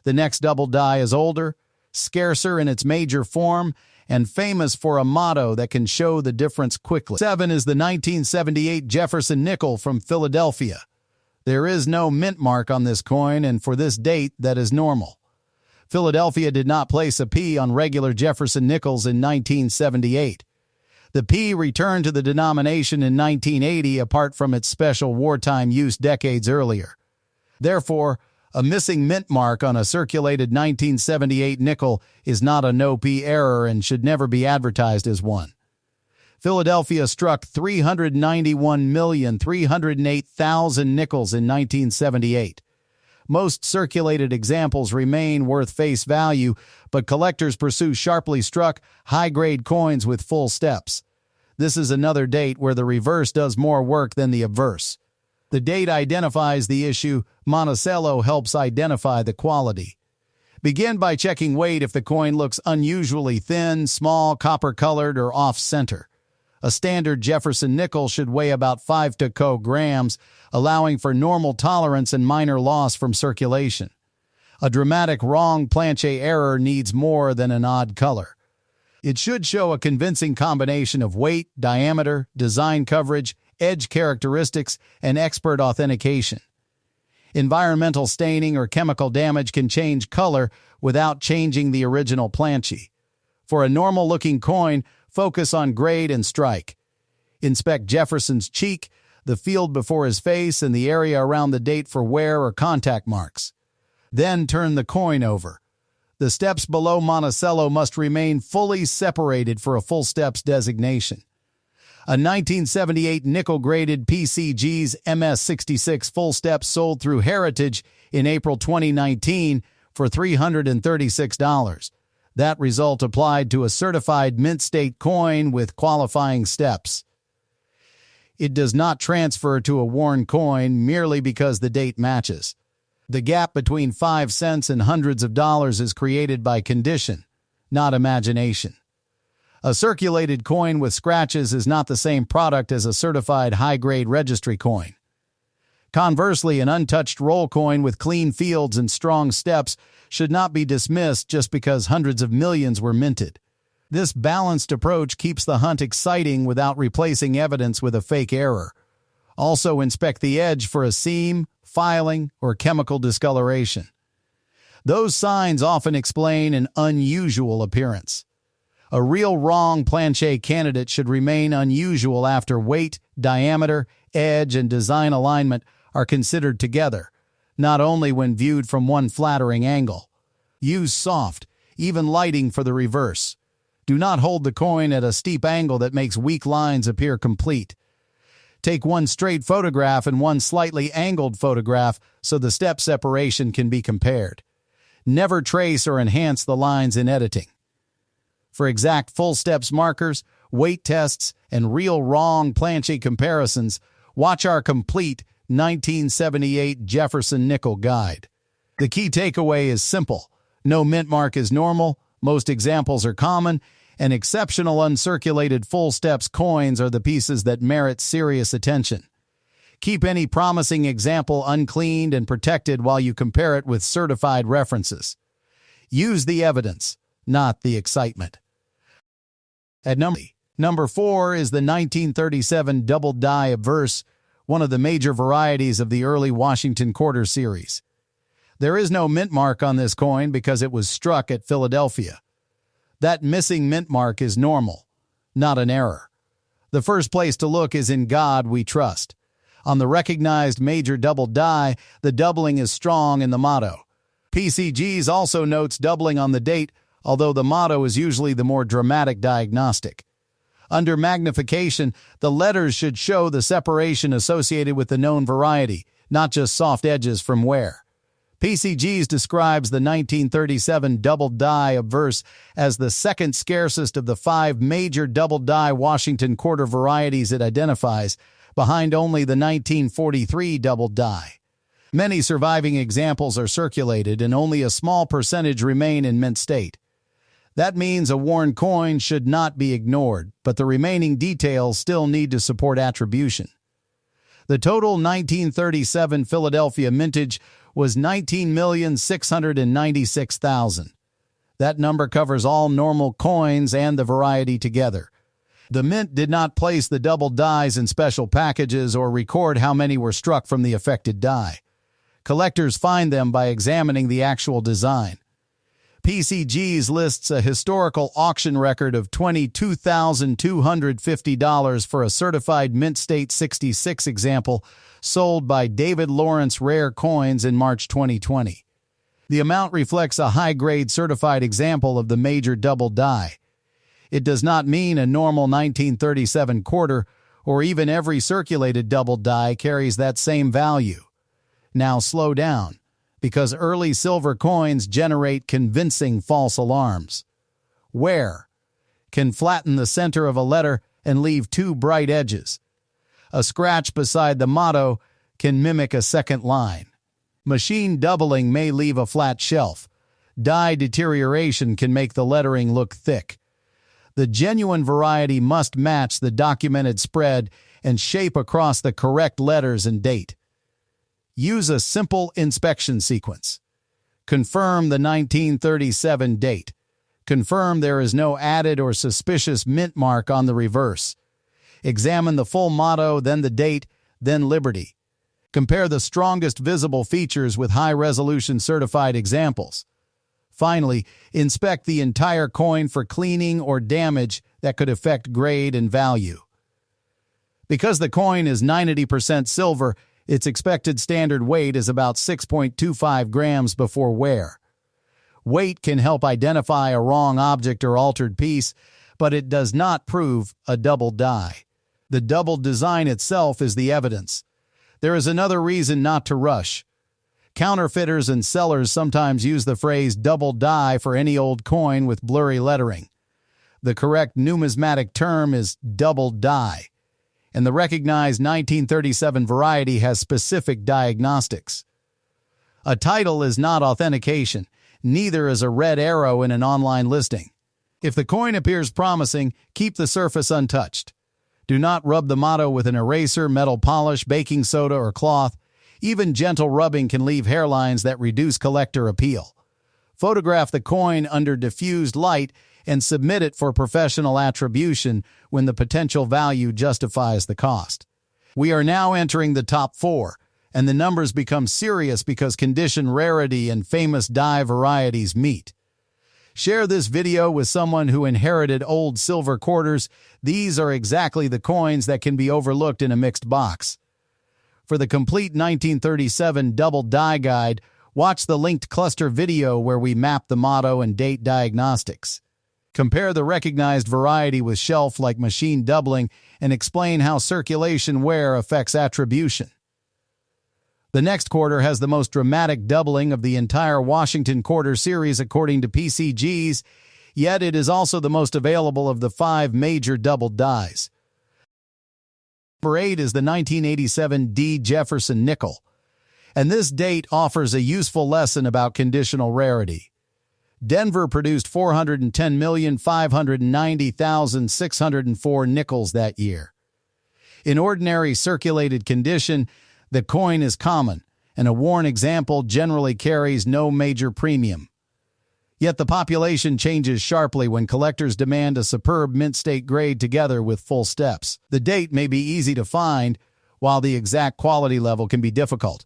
The next double die is older, scarcer in its major form, and famous for a motto that can show the difference quickly. 7 is the 1978 Jefferson nickel from Philadelphia. There is no mint mark on this coin, and for this date, that is normal. Philadelphia did not place a P on regular Jefferson nickels in 1978. The P returned to the denomination in 1980 apart from its special wartime use decades earlier. Therefore, a missing mint mark on a circulated 1978 nickel is not a no-P error and should never be advertised as one. Philadelphia struck 391,308,000 nickels in 1978. Most circulated examples remain worth face value, but collectors pursue sharply struck, high-grade coins with full steps. This is another date where the reverse does more work than the obverse. The date identifies the issue, Monticello helps identify the quality. Begin by checking weight if the coin looks unusually thin, small, copper-colored, or off-center. A standard Jefferson nickel should weigh about 5 grams, allowing for normal tolerance and minor loss from circulation. A dramatic wrong planche error needs more than an odd color. It should show a convincing combination of weight, diameter, design coverage, edge characteristics, and expert authentication. Environmental staining or chemical damage can change color without changing the original planche. For a normal-looking coin, focus on grade and strike. Inspect Jefferson's cheek, the field before his face, and the area around the date for wear or contact marks. Then turn the coin over. The steps below Monticello must remain fully separated for a full steps designation. A 1978 nickel-graded PCG's MS66 full step sold through Heritage in April 2019 for $336. That result applied to a certified mint state coin with qualifying steps. It does not transfer to a worn coin merely because the date matches. The gap between 5 cents and hundreds of dollars is created by condition, not imagination. A circulated coin with scratches is not the same product as a certified high-grade registry coin. Conversely, an untouched roll coin with clean fields and strong steps should not be dismissed just because hundreds of millions were minted. This balanced approach keeps the hunt exciting without replacing evidence with a fake error. Also inspect the edge for a seam, filing, or chemical discoloration. Those signs often explain an unusual appearance. A real wrong planche candidate should remain unusual after weight, diameter, edge, and design alignment are considered together, not only when viewed from one flattering angle. Use soft, even lighting for the reverse. Do not hold the coin at a steep angle that makes weak lines appear complete. Take one straight photograph and one slightly angled photograph so the step separation can be compared. Never trace or enhance the lines in editing. For exact full steps markers, weight tests, and real wrong planche comparisons, watch our complete 1978 Jefferson nickel guide. The key takeaway is simple. No mint mark is normal, most examples are common, and exceptional uncirculated full steps coins are the pieces that merit serious attention. Keep any promising example uncleaned and protected while you compare it with certified references. Use the evidence, not the excitement. At number 4 is the 1937 double die obverse, one of the major varieties of the early Washington quarter series. There is no mint mark on this coin because it was struck at Philadelphia. That missing mint mark is normal, not an error. The first place to look is in God we trust. On the recognized major double die, the doubling is strong in the motto. PCGs also notes doubling on the date, although the motto is usually the more dramatic diagnostic. Under magnification, the letters should show the separation associated with the known variety, not just soft edges from wear. PCGs describes the 1937 double die obverse as the second scarcest of the 5 major double die Washington quarter varieties it identifies, behind only the 1943 double die. Many surviving examples are circulated and only a small percentage remain in mint state. That means a worn coin should not be ignored, but the remaining details still need to support attribution. The total 1937 Philadelphia mintage was 19,696,000. That number covers all normal coins and the variety together. The mint did not place the double dies in special packages or record how many were struck from the affected die. Collectors find them by examining the actual design. PCGs lists a historical auction record of $22,250 for a certified mint state 66 example sold by David Lawrence Rare Coins in March 2020. The amount reflects a high-grade certified example of the major double die. It does not mean a normal 1937 quarter or even every circulated double die carries that same value. Now slow down, because early silver coins generate convincing false alarms. Wear can flatten the center of a letter and leave two bright edges. A scratch beside the motto can mimic a second line. Machine doubling may leave a flat shelf. Die deterioration can make the lettering look thick. The genuine variety must match the documented spread and shape across the correct letters and date. Use a simple inspection sequence. Confirm the 1937 date. Confirm there is no added or suspicious mint mark on the reverse. Examine the full motto, then the date, then Liberty. Compare the strongest visible features with high-resolution certified examples. Finally, inspect the entire coin for cleaning or damage that could affect grade and value. Because the coin is 90% silver, its expected standard weight is about 6.25 grams before wear. Weight can help identify a wrong object or altered piece, but it does not prove a double die. The double design itself is the evidence. There is another reason not to rush. Counterfeiters and sellers sometimes use the phrase double die for any old coin with blurry lettering. The correct numismatic term is double die, and the recognized 1937 variety has specific diagnostics. A title is not authentication, neither is a red arrow in an online listing. If the coin appears promising, keep the surface untouched. Do not rub the motto with an eraser, metal polish, baking soda, or cloth. Even gentle rubbing can leave hairlines that reduce collector appeal. Photograph the coin under diffused light and submit it for professional attribution when the potential value justifies the cost. We are now entering the top 4, and the numbers become serious because condition rarity and famous die varieties meet. Share this video with someone who inherited old silver quarters. These are exactly the coins that can be overlooked in a mixed box. For the complete 1937 double die guide, watch the linked cluster video where we map the motto and date diagnostics. Compare the recognized variety with shelf like machine doubling and explain how circulation wear affects attribution. The next quarter has the most dramatic doubling of the entire Washington quarter series according to PCGs, yet it is also the most available of the 5 major double dies. Number 8 is the 1987 D. Jefferson nickel, and this date offers a useful lesson about conditional rarity. Denver produced 410,590,604 nickels that year. In ordinary circulated condition, the coin is common, and a worn example generally carries no major premium. Yet the population changes sharply when collectors demand a superb mint state grade together with full steps. The date may be easy to find, while the exact quality level can be difficult.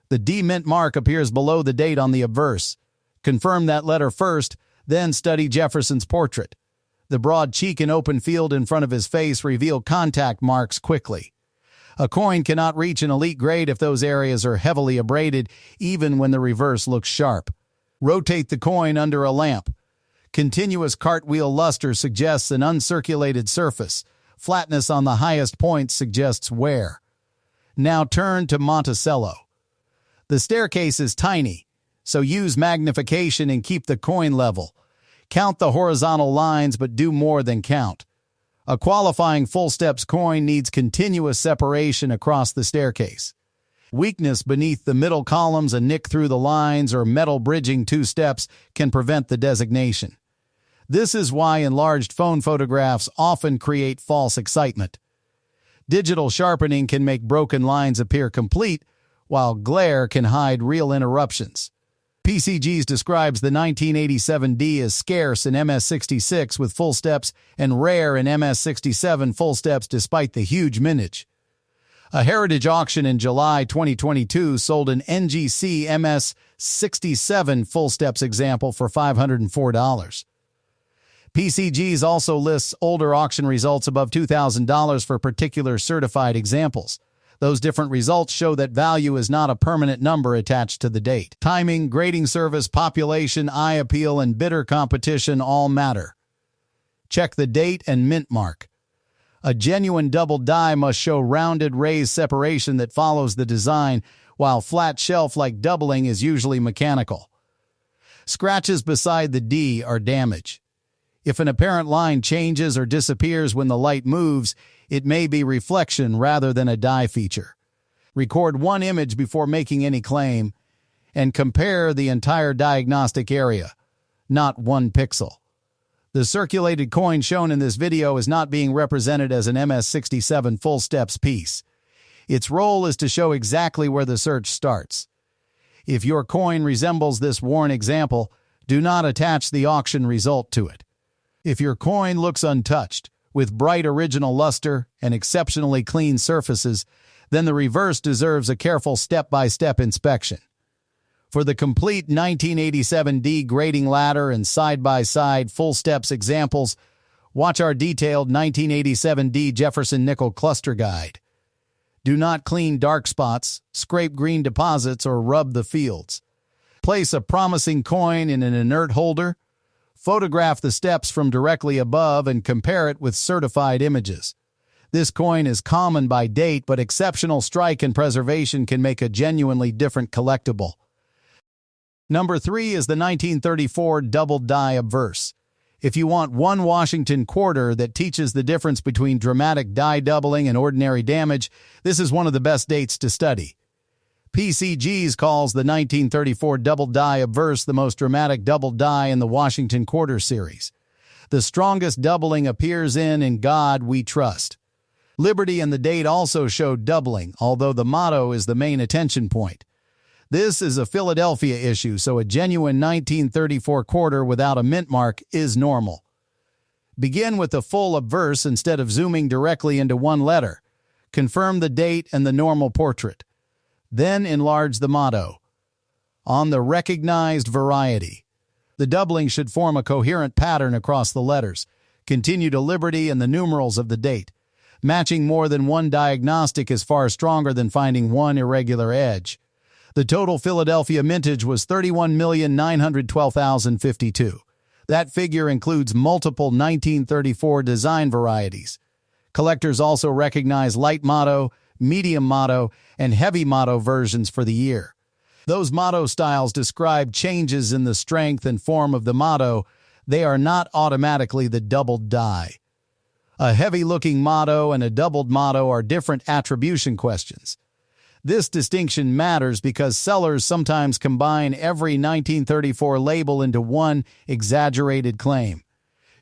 The D mint mark appears below the date on the obverse. Confirm that letter first, then study Jefferson's portrait. The broad cheek and open field in front of his face reveal contact marks quickly. A coin cannot reach an elite grade if those areas are heavily abraded, even when the reverse looks sharp. Rotate the coin under a lamp. Continuous cartwheel luster suggests an uncirculated surface. Flatness on the highest point suggests wear. Now turn to Monticello. The staircase is tiny, so use magnification and keep the coin level. Count the horizontal lines, but do more than count. A qualifying full steps coin needs continuous separation across the staircase. Weakness beneath the middle columns, a nick through the lines, or metal bridging 2 steps can prevent the designation. This is why enlarged phone photographs often create false excitement. Digital sharpening can make broken lines appear complete, while glare can hide real interruptions. PCGs describes the 1987D as scarce in MS66 with full steps and rare in MS67 full steps despite the huge minage. A heritage auction in July 2022 sold an NGC MS67 full steps example for $504. PCGs also lists older auction results above $2,000 for particular certified examples. Those different results show that value is not a permanent number attached to the date. Timing, grading service, population, eye appeal, and bidder competition all matter. Check the date and mint mark. A genuine double die must show rounded raised separation that follows the design, while flat shelf-like doubling is usually mechanical. Scratches beside the D are damage. If an apparent line changes or disappears when the light moves, it may be reflection rather than a die feature. Record one image before making any claim, and compare the entire diagnostic area, not one pixel. The circulated coin shown in this video is not being represented as an MS67 full steps piece. Its role is to show exactly where the search starts. If your coin resembles this worn example, do not attach the auction result to it. If your coin looks untouched, with bright original luster and exceptionally clean surfaces, then the reverse deserves a careful step-by-step inspection. For the complete 1987D grading ladder and side-by-side full steps examples, watch our detailed 1987D Jefferson nickel cluster guide. Do not clean dark spots, scrape green deposits, or rub the fields. Place a promising coin in an inert holder. Photograph the steps from directly above and compare it with certified images. This coin is common by date, but exceptional strike and preservation can make a genuinely different collectible. Number 3 is the 1934 double die obverse. If you want one Washington quarter that teaches the difference between dramatic die doubling and ordinary damage, this is one of the best dates to study. PCGs calls the 1934 double die obverse the most dramatic double die in the Washington Quarter series. The strongest doubling appears in God We Trust. Liberty and the date also show doubling, although the motto is the main attention point. This is a Philadelphia issue, so a genuine 1934 quarter without a mint mark is normal. Begin with the full obverse instead of zooming directly into one letter. Confirm the date and the normal portrait. Then enlarge the motto. On the recognized variety. The doubling should form a coherent pattern across the letters. Continue to Liberty and the numerals of the date. Matching more than one diagnostic is far stronger than finding one irregular edge. The total Philadelphia mintage was 31,912,052. That figure includes multiple 1934 design varieties. Collectors also recognize light motto, medium motto, and heavy motto versions for the year. Those motto styles describe changes in the strength and form of the motto. They are not automatically the doubled die. A heavy-looking motto and a doubled motto are different attribution questions. This distinction matters because sellers sometimes combine every 1934 label into one exaggerated claim.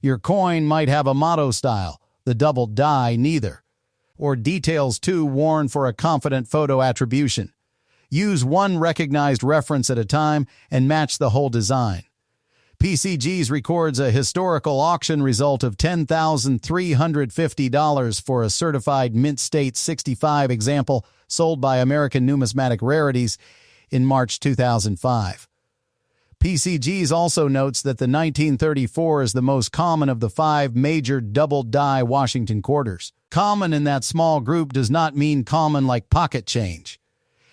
Your coin might have a motto style, the doubled die neither. Or details too worn for a confident photo attribution. Use one recognized reference at a time and match the whole design. PCGs records a historical auction result of $10,350 for a certified Mint State 65 example sold by American Numismatic Rarities in March 2005. PCGs also notes that the 1934 is the most common of the 5 major double die Washington quarters. Common in that small group does not mean common like pocket change.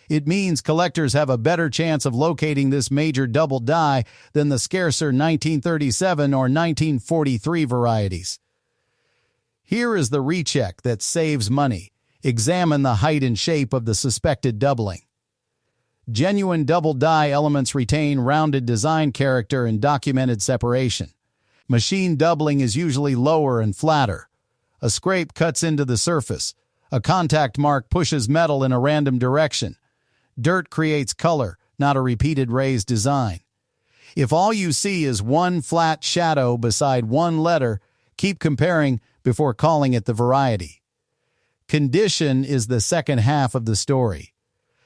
It means collectors have a better chance of locating this major double die than the scarcer 1937 or 1943 varieties. Here is the recheck that saves money. Examine the height and shape of the suspected doubling. Genuine double die elements retain rounded design character and documented separation. Machine doubling is usually lower and flatter. A scrape cuts into the surface. A contact mark pushes metal in a random direction. Dirt creates color, not a repeated raised design. If all you see is one flat shadow beside one letter, keep comparing before calling it the variety. Condition is the second half of the story.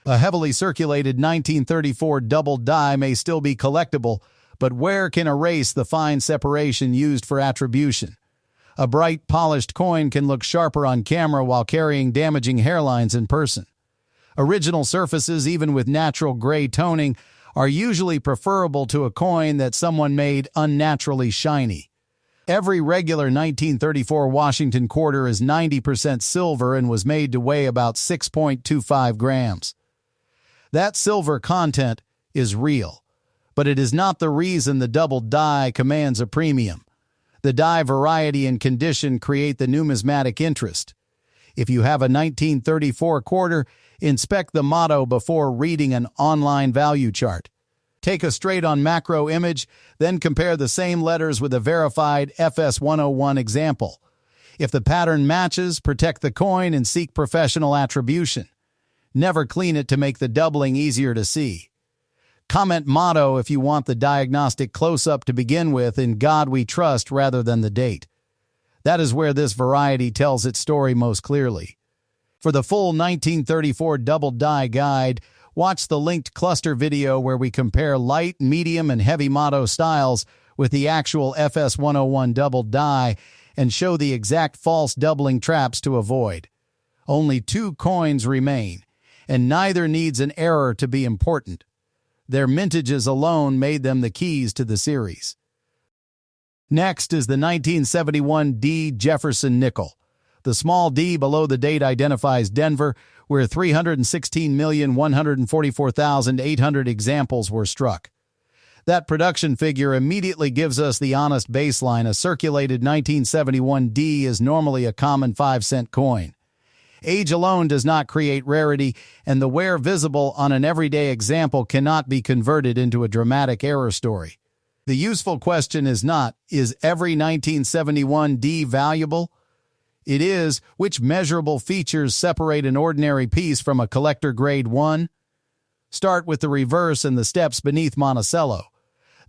A heavily circulated 1934 double die may still be collectible, but wear can erase the fine separation used for attribution. A bright, polished coin can look sharper on camera while carrying damaging hairlines in person. Original surfaces, even with natural gray toning, are usually preferable to a coin that someone made unnaturally shiny. Every regular 1934 Washington quarter is 90% silver and was made to weigh about 6.25 grams. That silver content is real, but it is not the reason the double die commands a premium. The die variety and condition create the numismatic interest. If you have a 1934 quarter, inspect the motto before reading an online value chart. Take a straight-on macro image, then compare the same letters with a verified FS 101 example. If the pattern matches, protect the coin and seek professional attribution. Never clean it to make the doubling easier to see. Comment motto if you want the diagnostic close-up to begin with, "In God we trust," rather than the date. That is where this variety tells its story most clearly. For the full 1934 double die guide, watch the linked cluster video where we compare light, medium, and heavy motto styles with the actual FS 101 double die and show the exact false doubling traps to avoid. Only 2 coins remain, and neither needs an error to be important. Their mintages alone made them the keys to the series. Next is the 1971 D Jefferson nickel. The small d below the date identifies Denver, where 316,144,800 examples were struck. That production figure immediately gives us the honest baseline. A circulated 1971 D is normally a common 5-cent coin. Age alone does not create rarity, and the wear visible on an everyday example cannot be converted into a dramatic error story. The useful question is not, is every 1971 D valuable? It is, which measurable features separate an ordinary piece from a collector grade 1? Start with the reverse and the steps beneath Monticello.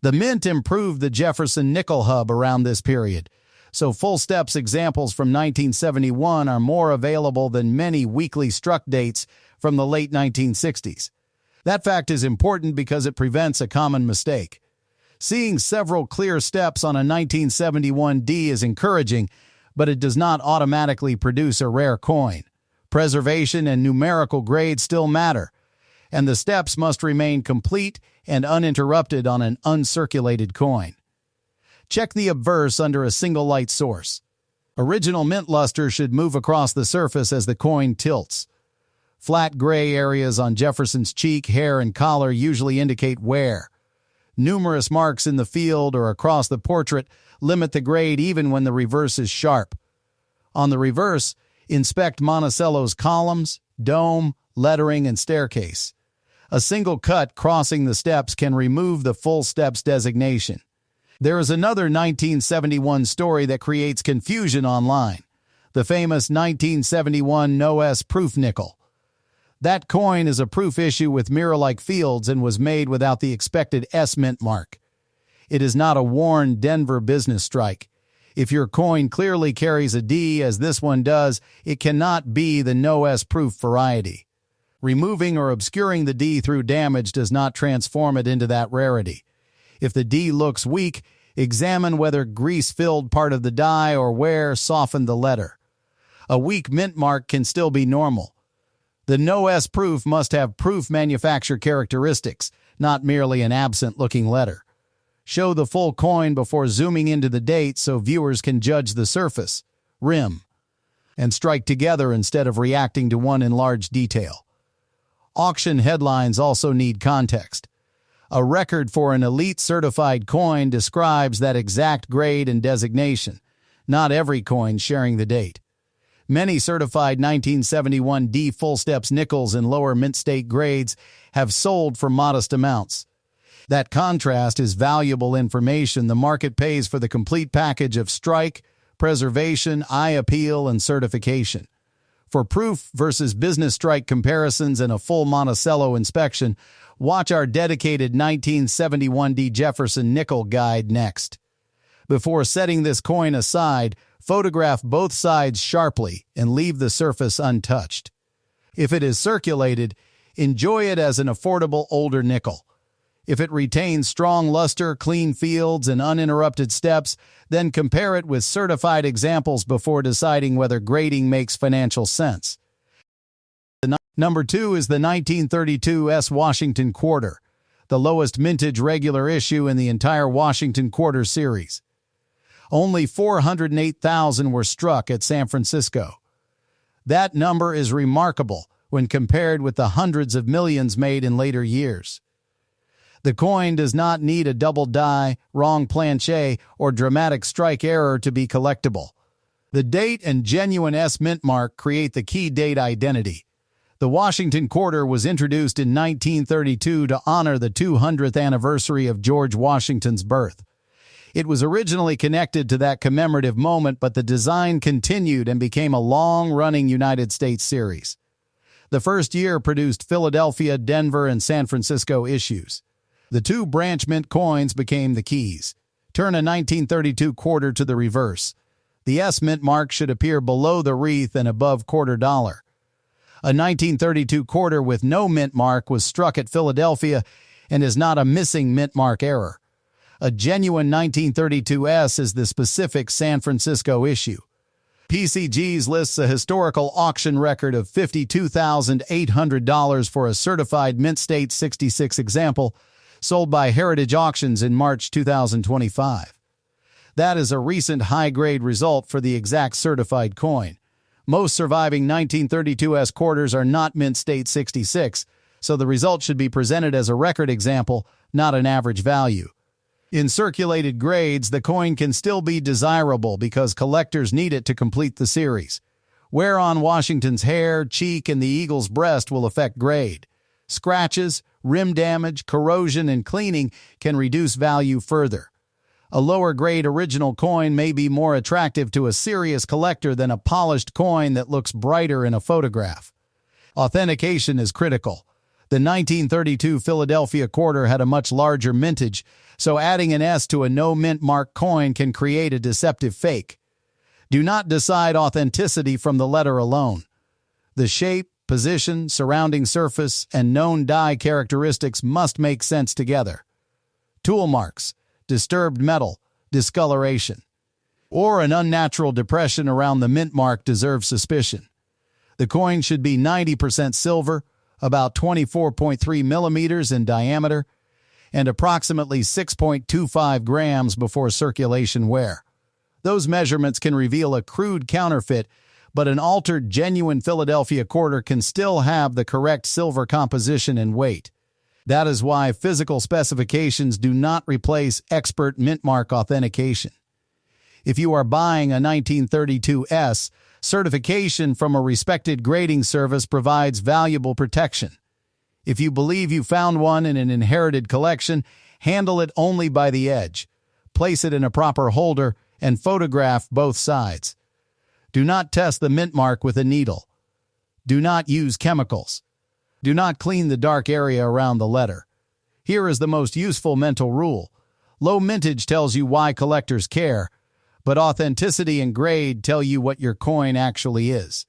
The mint improved the Jefferson nickel hub around this period, so full steps examples from 1971 are more available than many weekly struck dates from the late 1960s. That fact is important because it prevents a common mistake. Seeing several clear steps on a 1971 D is encouraging, but it does not automatically produce a rare coin. Preservation and numerical grade still matter, and the steps must remain complete and uninterrupted on an uncirculated coin. Check the obverse under a single light source. Original mint luster should move across the surface as the coin tilts. Flat gray areas on Jefferson's cheek, hair, and collar usually indicate wear. Numerous marks in the field or across the portrait limit the grade even when the reverse is sharp. On the reverse, inspect Monticello's columns, dome, lettering, and staircase. A single cut crossing the steps can remove the full steps designation. There is another 1971 story that creates confusion online, the famous 1971 No-S proof nickel. That coin is a proof issue with mirror-like fields and was made without the expected S mint mark. It is not a worn Denver business strike. If your coin clearly carries a D, as this one does, it cannot be the No-S proof variety. Removing or obscuring the D through damage does not transform it into that rarity. If the D looks weak, examine whether grease filled part of the die or wear softened the letter. A weak mint mark can still be normal. The No-S proof must have proof manufacture characteristics, not merely an absent-looking letter. Show the full coin before zooming into the date so viewers can judge the surface, rim, and strike together instead of reacting to one enlarged detail. Auction headlines also need context. A record for an elite certified coin describes that exact grade and designation, not every coin sharing the date. Many certified 1971 D full steps nickels in lower mint state grades have sold for modest amounts. That contrast is valuable information. The market pays for the complete package of strike, preservation, eye appeal, and certification. For proof versus business strike comparisons and a full Monticello inspection, watch our dedicated 1971 Jefferson nickel guide next. Before setting this coin aside, photograph both sides sharply and leave the surface untouched. If it is circulated, enjoy it as an affordable older nickel. If it retains strong luster, clean fields, and uninterrupted steps, then compare it with certified examples before deciding whether grading makes financial sense. Number 2 is the 1932 S Washington Quarter, the lowest mintage regular issue in the entire Washington Quarter series. Only 408,000 were struck at San Francisco. That number is remarkable when compared with the hundreds of millions made in later years. The coin does not need a double die, wrong planche, or dramatic strike error to be collectible. The date and genuine S mint mark create the key date identity. The Washington Quarter was introduced in 1932 to honor the 200th anniversary of George Washington's birth. It was originally connected to that commemorative moment, but the design continued and became a long-running United States series. The first year produced Philadelphia, Denver, and San Francisco issues. The two branch mint coins became the keys. Turn a 1932 quarter to the reverse. The S mint mark should appear below the wreath and above $quarter. A 1932 quarter with no mint mark was struck at Philadelphia and is not a missing mint mark error. A genuine 1932 S is the specific San Francisco issue. PCG's lists a historical auction record of $52,800 for a certified Mint State 66 example, sold by Heritage Auctions in March 2025. That is a recent high-grade result for the exact certified coin. Most surviving 1932 S quarters are not Mint State 66, so the result should be presented as a record example, not an average value. In circulated grades, the coin can still be desirable because collectors need it to complete the series. Wear on Washington's hair, cheek, and the eagle's breast will affect grade. Scratches, rim damage, corrosion, and cleaning can reduce value further. A lower-grade original coin may be more attractive to a serious collector than a polished coin that looks brighter in a photograph. Authentication is critical. The 1932 Philadelphia Quarter had a much larger mintage, so adding an S to a no-mint mark coin can create a deceptive fake. Do not decide authenticity from the letter alone. The shape, position, surrounding surface, and known die characteristics must make sense together. Tool marks, disturbed metal, discoloration, or an unnatural depression around the mint mark deserves suspicion. The coin should be 90% silver, about 24.3 millimeters in diameter, and approximately 6.25 grams before circulation wear. Those measurements can reveal a crude counterfeit, but an altered genuine Philadelphia quarter can still have the correct silver composition and weight. That is why physical specifications do not replace expert mint mark authentication. If you are buying a 1932 S, certification from a respected grading service provides valuable protection. If you believe you found one in an inherited collection, handle it only by the edge. Place it in a proper holder and photograph both sides. Do not test the mint mark with a needle. Do not use chemicals. Do not clean the dark area around the letter. Here is the most useful mental rule. Low mintage tells you why collectors care, but authenticity and grade tell you what your coin actually is.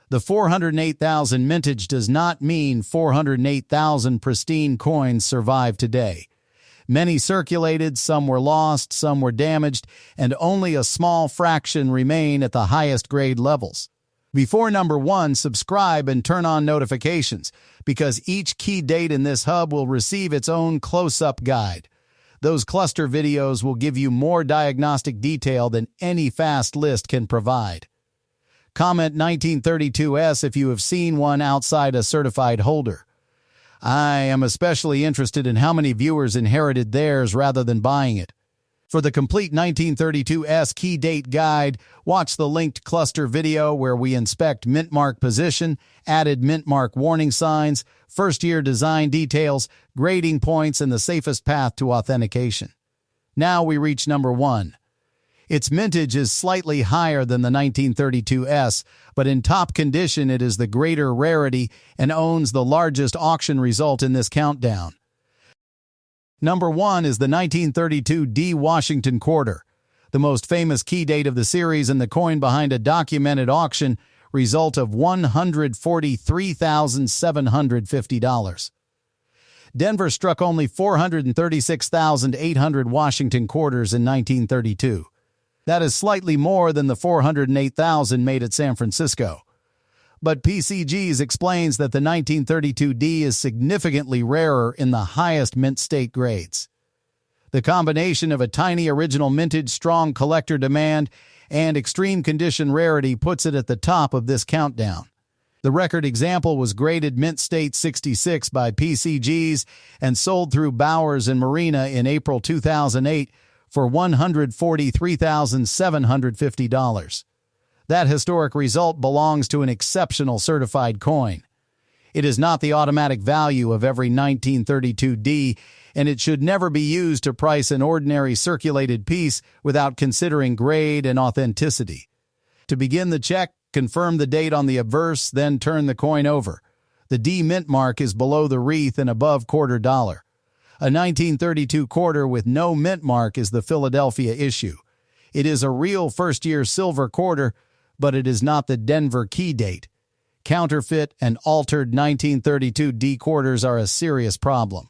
The 408,000 mintage does not mean 408,000 pristine coins survive today. Many circulated, some were lost, some were damaged, and only a small fraction remain at the highest grade levels. Before number 1, subscribe and turn on notifications, because each key date in this hub will receive its own close-up guide. Those cluster videos will give you more diagnostic detail than any fast list can provide. Comment 1932S if you have seen one outside a certified holder. I am especially interested in how many viewers inherited theirs rather than buying it. For the complete 1932S key date guide, watch the linked cluster video where we inspect mint mark position, added mint mark warning signs, first-year design details, grading points, and the safest path to authentication. Now we reach number 1. Its mintage is slightly higher than the 1932S, but in top condition it is the greater rarity and owns the largest auction result in this countdown. Number 1 is the 1932 D Washington Quarter, the most famous key date of the series and the coin behind a documented auction result of $143,750. Denver struck only 436,800 Washington quarters in 1932. That is slightly more than the 408,000 made at San Francisco. But PCGs explains that the 1932 D is significantly rarer in the highest mint state grades. The combination of a tiny original mintage, strong collector demand, and extreme condition rarity puts it at the top of this countdown. The record example was graded Mint State 66 by PCGs and sold through Bowers and Marina in April 2008 for $143,750. That historic result belongs to an exceptional certified coin. It is not the automatic value of every 1932 D, and it should never be used to price an ordinary circulated piece without considering grade and authenticity. To begin the check, confirm the date on the obverse, then turn the coin over. The D mint mark is below the wreath and above $quarter. A 1932 quarter with no mint mark is the Philadelphia issue. It is a real first-year silver quarter, but it is not the Denver key date. Counterfeit and altered 1932 D quarters are a serious problem.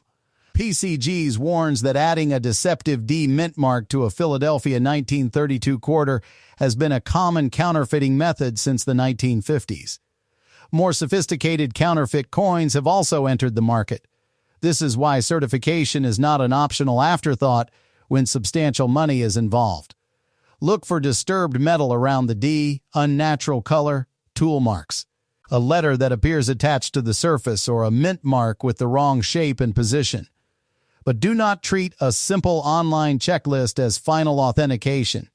PCGs warns that adding a deceptive D mint mark to a Philadelphia 1932 quarter has been a common counterfeiting method since the 1950s. More sophisticated counterfeit coins have also entered the market. This is why certification is not an optional afterthought when substantial money is involved. Look for disturbed metal around the D, unnatural color, tool marks, a letter that appears attached to the surface, or a mint mark with the wrong shape and position. But do not treat a simple online checklist as final authentication.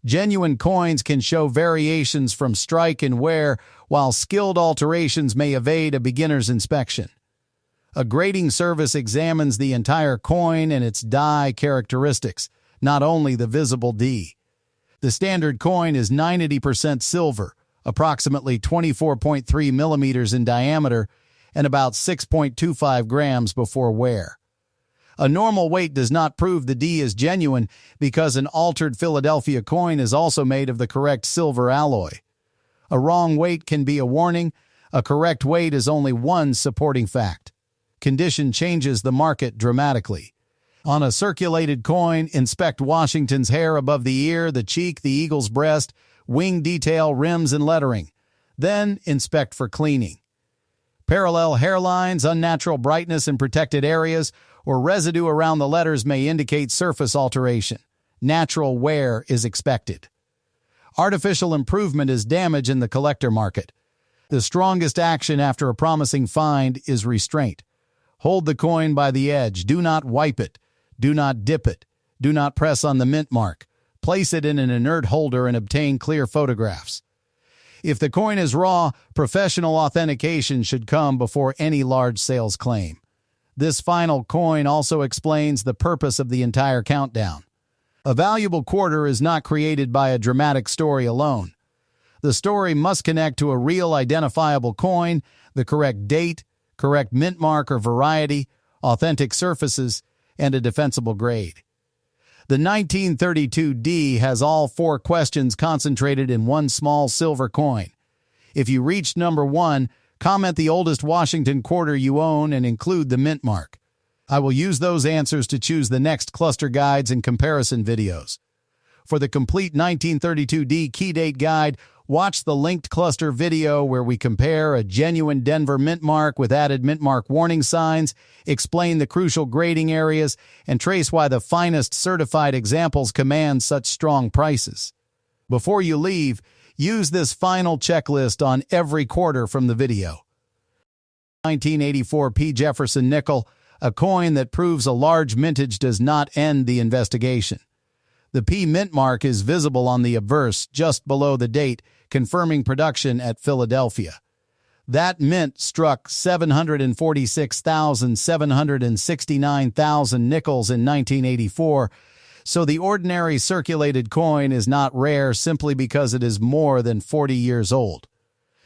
Genuine coins can show variations from strike and wear, while skilled alterations may evade a beginner's inspection. A grading service examines the entire coin and its die characteristics, not only the visible D. The standard coin is 90% silver, approximately 24.3 millimeters in diameter, and about 6.25 grams before wear. A normal weight does not prove the D is genuine because an altered Philadelphia coin is also made of the correct silver alloy. A wrong weight can be a warning. A correct weight is only one supporting fact. Condition changes the market dramatically. On a circulated coin, inspect Washington's hair above the ear, the cheek, the eagle's breast, wing detail, rims, and lettering. Then inspect for cleaning. Parallel hairlines, unnatural brightness in protected areas, or residue around the letters may indicate surface alteration. Natural wear is expected. Artificial improvement is damage in the collector market. The strongest action after a promising find is restraint. Hold the coin by the edge. Do not wipe it. Do not dip it. Do not press on the mint mark. Place it in an inert holder and obtain clear photographs. If the coin is raw, professional authentication should come before any large sales claim. This final coin also explains the purpose of the entire countdown. A valuable quarter is not created by a dramatic story alone. The story must connect to a real identifiable coin, the correct date, correct mint mark or variety, authentic surfaces, and a defensible grade. The 1932 D has all four questions concentrated in one small silver coin. If you reached number 1, comment the oldest Washington quarter you own and include the mint mark. I will use those answers to choose the next cluster guides and comparison videos. For the complete 1932 D key date guide, watch the linked cluster video where we compare a genuine Denver mint mark with added mint mark warning signs, explain the crucial grading areas, and trace why the finest certified examples command such strong prices. Before you leave, use this final checklist on every quarter from the video. 1984 P. Jefferson nickel, a coin that proves a large mintage does not end the investigation. The P mint mark is visible on the obverse just below the date, confirming production at Philadelphia. That mint struck 746,769,000 nickels in 1984, So the ordinary circulated coin is not rare simply because it is more than 40 years old.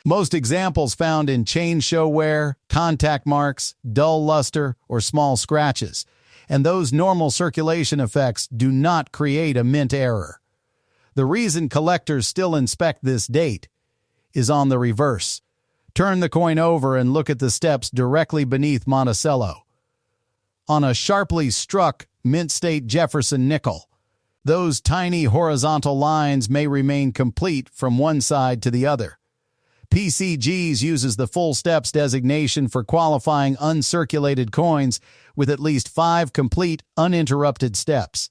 Most examples found in chain show wear, contact marks, dull luster, or small scratches, and those normal circulation effects do not create a mint error. The reason collectors still inspect this date is on the reverse. Turn the coin over and look at the steps directly beneath Monticello. On a sharply struck mint state Jefferson nickel, those tiny horizontal lines may remain complete from one side to the other. PCGs uses the full steps designation for qualifying uncirculated coins with at least 5 complete, uninterrupted steps.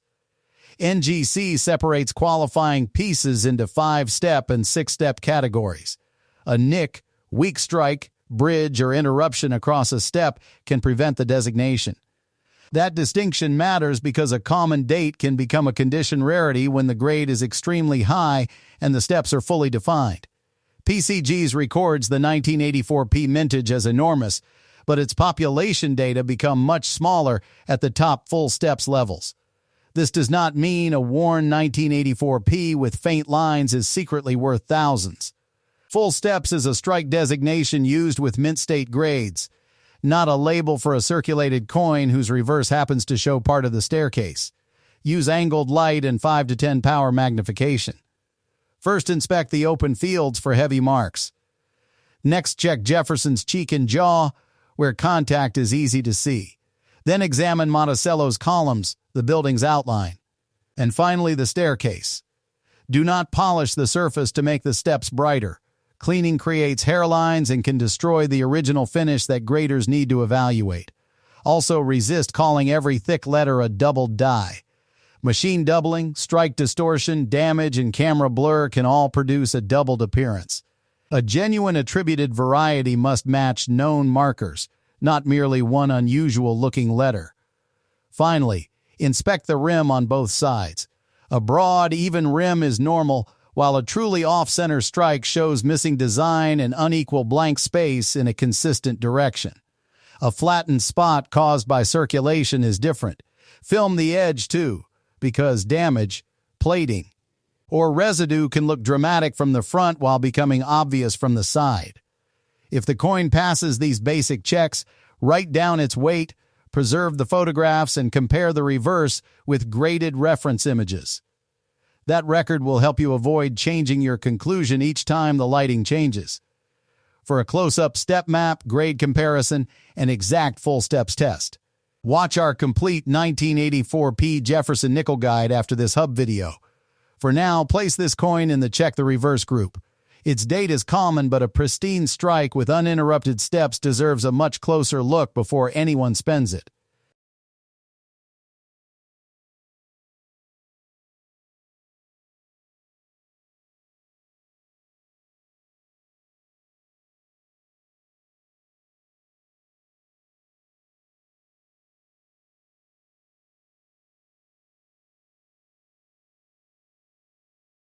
NGC separates qualifying pieces into 5-step and 6-step categories. A nick, weak strike, bridge, or interruption across a step can prevent the designation. That distinction matters because a common date can become a condition rarity when the grade is extremely high and the steps are fully defined. PCGs records the 1984 P mintage as enormous, but its population data become much smaller at the top full steps levels. This does not mean a worn 1984 P with faint lines is secretly worth thousands. Full steps is a strike designation used with mint state grades, not a label for a circulated coin whose reverse happens to show part of the staircase. Use angled light and 5 to 10 power magnification. First, inspect the open fields for heavy marks. Next, check Jefferson's cheek and jaw, where contact is easy to see. Then examine Monticello's columns, the building's outline. And finally, the staircase. Do not polish the surface to make the steps brighter. Cleaning creates hairlines and can destroy the original finish that graders need to evaluate. Also, resist calling every thick letter a doubled die. Machine doubling, strike distortion, damage, and camera blur can all produce a doubled appearance. A genuine attributed variety must match known markers, not merely one unusual-looking letter. Finally, inspect the rim on both sides. A broad, even rim is normal, while a truly off-center strike shows missing design and unequal blank space in a consistent direction. A flattened spot caused by circulation is different. Film the edge, too, because damage, plating, or residue can look dramatic from the front while becoming obvious from the side. If the coin passes these basic checks, write down its weight, preserve the photographs, and compare the reverse with graded reference images. That record will help you avoid changing your conclusion each time the lighting changes. For a close-up step map, grade comparison, and exact full steps test, watch our complete 1984 P Jefferson nickel guide after this hub video. For now, place this coin in the Check the Reverse group. Its date is common, but a pristine strike with uninterrupted steps deserves a much closer look before anyone spends it.